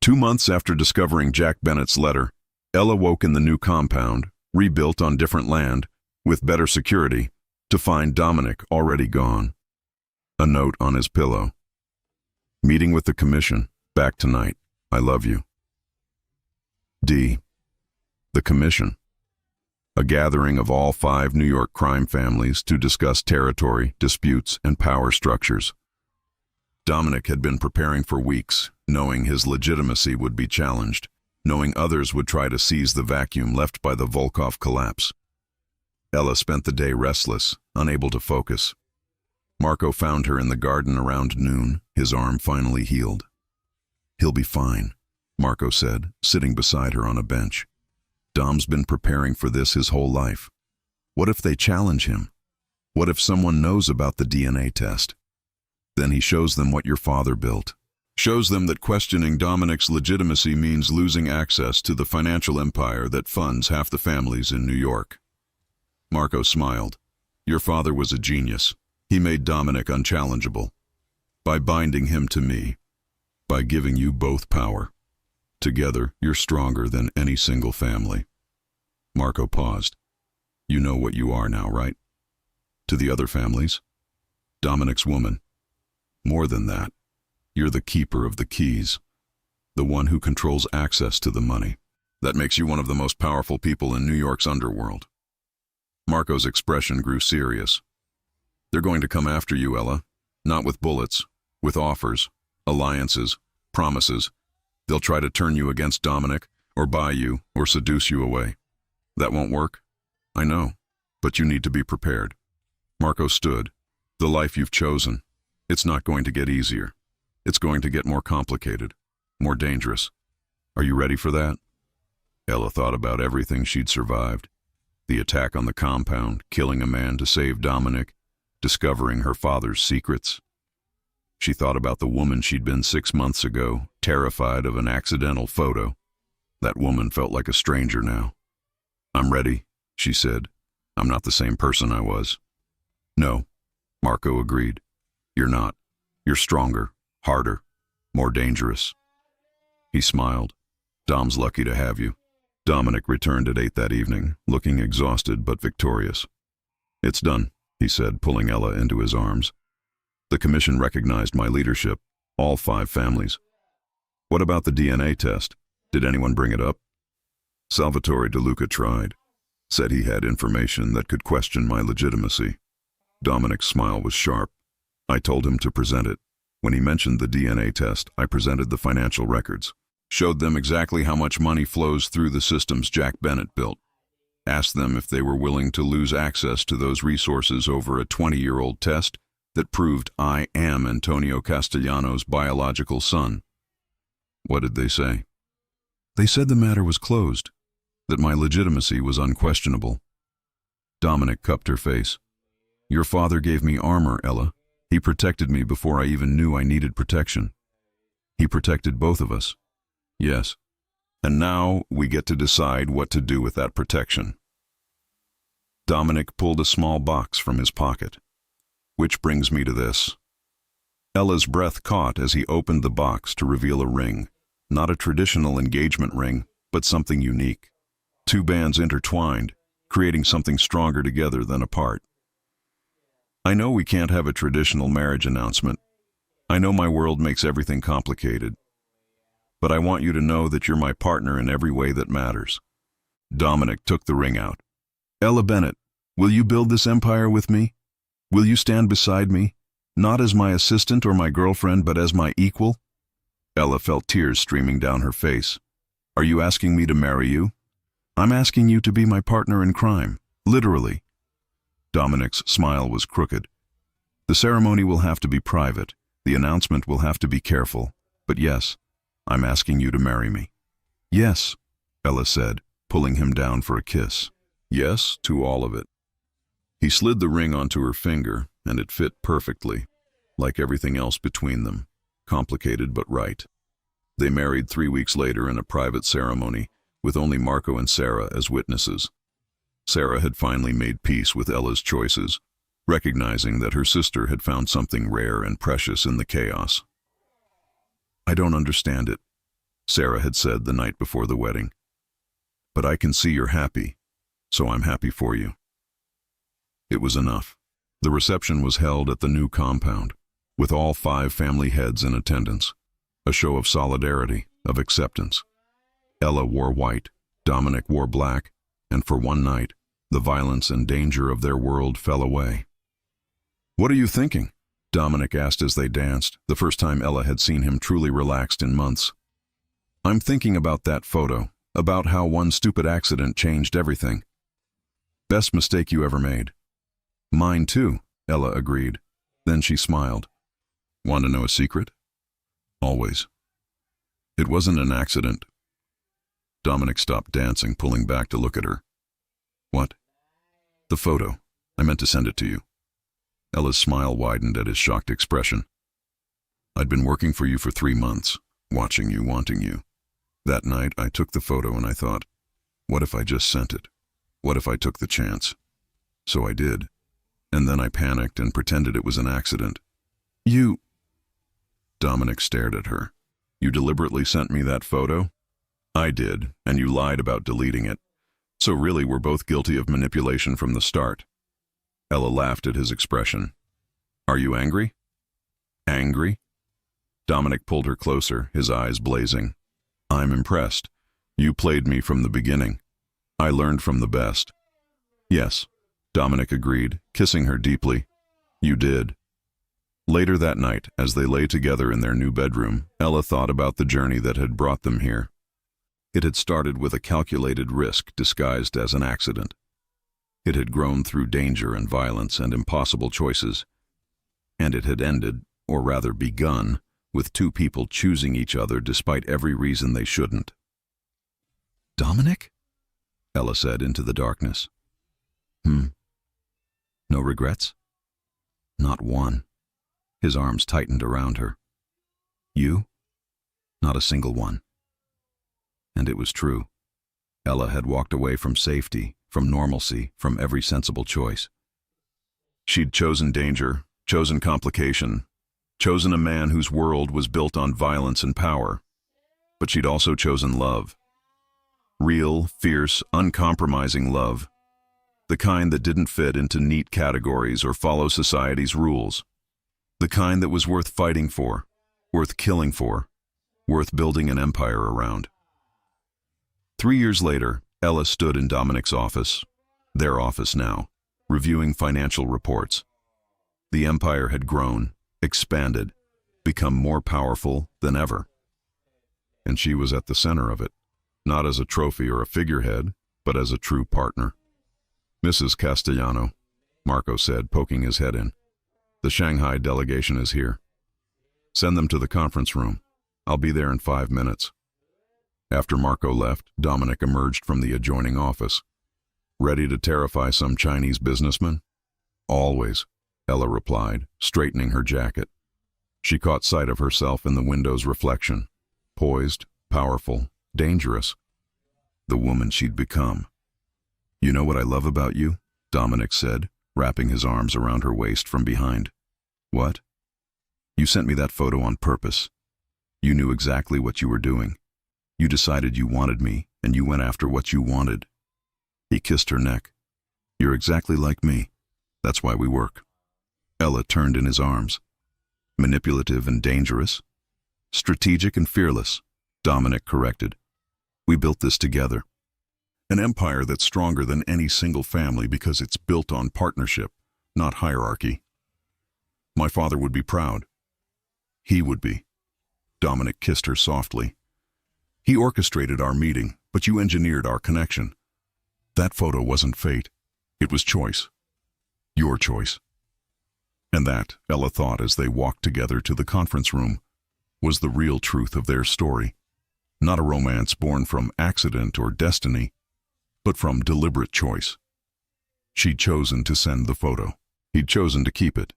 2 months after discovering Jack Bennett's letter, Ella woke in the new compound, rebuilt on different land, with better security, to find Dominic already gone. A note on his pillow. Meeting with the commission, back tonight. I love you. D. The commission. A gathering of all 5 New York crime families to discuss territory, disputes, and power structures. Dominic had been preparing for weeks, knowing his legitimacy would be challenged, knowing others would try to seize the vacuum left by the Volkov collapse. Ella spent the day restless, unable to focus. Marco found her in the garden around noon, his arm finally healed. He'll be fine, Marco said, sitting beside her on a bench. Dom's been preparing for this his whole life. What if they challenge him? What if someone knows about the DNA test? Then he shows them what your father built. Shows them that questioning Dominic's legitimacy means losing access to the financial empire that funds half the families in New York. Marco smiled. Your father was a genius. He made Dominic unchallengeable. By binding him to me. By giving you both power. Together, you're stronger than any single family. Marco paused. You know what you are now, right? To the other families? Dominic's woman. More than that. You're the keeper of the keys. The one who controls access to the money. That makes you one of the most powerful people in New York's underworld. Marco's expression grew serious. They're going to come after you, Ella. Not with bullets, with offers, alliances, promises. They'll try to turn you against Dominic, or buy you, or seduce you away. That won't work? I know, but you need to be prepared. Marco stood. The life you've chosen. It's not going to get easier. It's going to get more complicated, more dangerous. Are you ready for that? Ella thought about everything she'd survived. The attack on the compound, killing a man to save Dominic, discovering her father's secrets. She thought about the woman she'd been 6 months ago, terrified of an accidental photo. That woman felt like a stranger now. I'm ready, she said. I'm not the same person I was. No, Marco agreed. You're not. You're stronger, harder, more dangerous. He smiled. Dom's lucky to have you. Dominic returned at 8 that evening, looking exhausted but victorious. It's done, he said, pulling Ella into his arms. The commission recognized my leadership, all 5 families. What about the DNA test? Did anyone bring it up? Salvatore De Luca tried. Said he had information that could question my legitimacy. Dominic's smile was sharp. I told him to present it. When he mentioned the DNA test, I presented the financial records. Showed them exactly how much money flows through the systems Jack Bennett built. Asked them if they were willing to lose access to those resources over a 20-year-old test that proved I am Antonio Castellano's biological son. What did they say? They said the matter was closed, that my legitimacy was unquestionable. Dominic cupped her face. Your father gave me armor, Ella. He protected me before I even knew I needed protection. He protected both of us. Yes. And now we get to decide what to do with that protection. Dominic pulled a small box from his pocket. Which brings me to this. Ella's breath caught as he opened the box to reveal a ring. Not a traditional engagement ring, but something unique. Two bands intertwined, creating something stronger together than apart. I know we can't have a traditional marriage announcement. I know my world makes everything complicated. But I want you to know that you're my partner in every way that matters. Dominic took the ring out. Ella Bennett, will you build this empire with me? Will you stand beside me, not as my assistant or my girlfriend, but as my equal? Ella felt tears streaming down her face. Are you asking me to marry you? I'm asking you to be my partner in crime, literally. Dominic's smile was crooked. The ceremony will have to be private. The announcement will have to be careful. But yes, I'm asking you to marry me. Yes, Ella said, pulling him down for a kiss. Yes, to all of it. He slid the ring onto her finger, and it fit perfectly, like everything else between them, complicated but right. They married 3 weeks later in a private ceremony, with only Marco and Sarah as witnesses. Sarah had finally made peace with Ella's choices, recognizing that her sister had found something rare and precious in the chaos. I don't understand it, Sarah had said the night before the wedding. But I can see you're happy, so I'm happy for you. It was enough. The reception was held at the new compound, with all 5 family heads in attendance, a show of solidarity, of acceptance. Ella wore white, Dominic wore black, and for one night, the violence and danger of their world fell away. What are you thinking? Dominic asked as they danced, the first time Ella had seen him truly relaxed in months. I'm thinking about that photo, about how one stupid accident changed everything. Best mistake you ever made. Mine too, Ella agreed. Then she smiled. Want to know a secret? Always. It wasn't an accident. Dominic stopped dancing, pulling back to look at her. What? The photo. I meant to send it to you. Ella's smile widened at his shocked expression. I'd been working for you for 3 months, watching you, wanting you. That night, I took the photo and I thought, what if I just sent it? What if I took the chance? So I did. And then I panicked and pretended it was an accident. You... Dominic stared at her. You deliberately sent me that photo? I did, and you lied about deleting it. So really, we're both guilty of manipulation from the start. Ella laughed at his expression. Are you angry? Angry? Dominic pulled her closer, his eyes blazing. I'm impressed. You played me from the beginning. I learned from the best. Yes, Dominic agreed, kissing her deeply. You did. Later that night, as they lay together in their new bedroom, Ella thought about the journey that had brought them here. It had started with a calculated risk disguised as an accident. It had grown through danger and violence and impossible choices. And it had ended, or rather begun, with 2 people choosing each other despite every reason they shouldn't. Dominic? Ella said into the darkness. No regrets? Not one. His arms tightened around her. You? Not a single one. And it was true. Ella had walked away from safety, from normalcy, from every sensible choice. She'd chosen danger, chosen complication, chosen a man whose world was built on violence and power. But she'd also chosen love. Real, fierce, uncompromising love. The kind that didn't fit into neat categories or follow society's rules. The kind that was worth fighting for, worth killing for, worth building an empire around. 3 years later, Ella stood in Dominic's office, their office now, reviewing financial reports. The empire had grown, expanded, become more powerful than ever. And she was at the center of it, not as a trophy or a figurehead, but as a true partner. Mrs. Castellano, Marco said, poking his head in. The Shanghai delegation is here. Send them to the conference room. I'll be there in 5 minutes. After Marco left, Dominic emerged from the adjoining office. Ready to terrify some Chinese businessman? Always, Ella replied, straightening her jacket. She caught sight of herself in the window's reflection. Poised, powerful, dangerous. The woman she'd become. You know what I love about you? Dominic said, wrapping his arms around her waist from behind. What? You sent me that photo on purpose. You knew exactly what you were doing. You decided you wanted me, and you went after what you wanted. He kissed her neck. You're exactly like me. That's why we work. Ella turned in his arms. Manipulative and dangerous. Strategic and fearless, Dominic corrected. We built this together. An empire that's stronger than any single family because it's built on partnership, not hierarchy. My father would be proud. He would be. Dominic kissed her softly. He orchestrated our meeting, but you engineered our connection. That photo wasn't fate. It was choice. Your choice. And that, Ella thought as they walked together to the conference room, was the real truth of their story. Not a romance born from accident or destiny, but from deliberate choice. She'd chosen to send the photo. He'd chosen to keep it.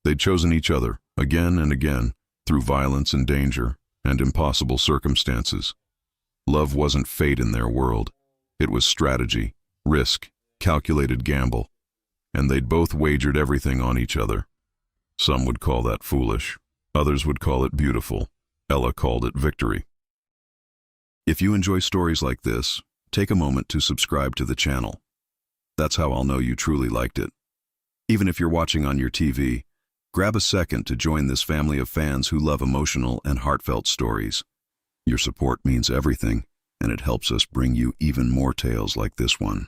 They'd chosen each other, again and again, through violence and danger and impossible circumstances. Love wasn't fate in their world. It was strategy, risk, calculated gamble. And they'd both wagered everything on each other. Some would call that foolish. Others would call it beautiful. Ella called it victory. If you enjoy stories like this, take a moment to subscribe to the channel. That's how I'll know you truly liked it. Even if you're watching on your TV, grab a second to join this family of fans who love emotional and heartfelt stories. Your support means everything, and it helps us bring you even more tales like this one.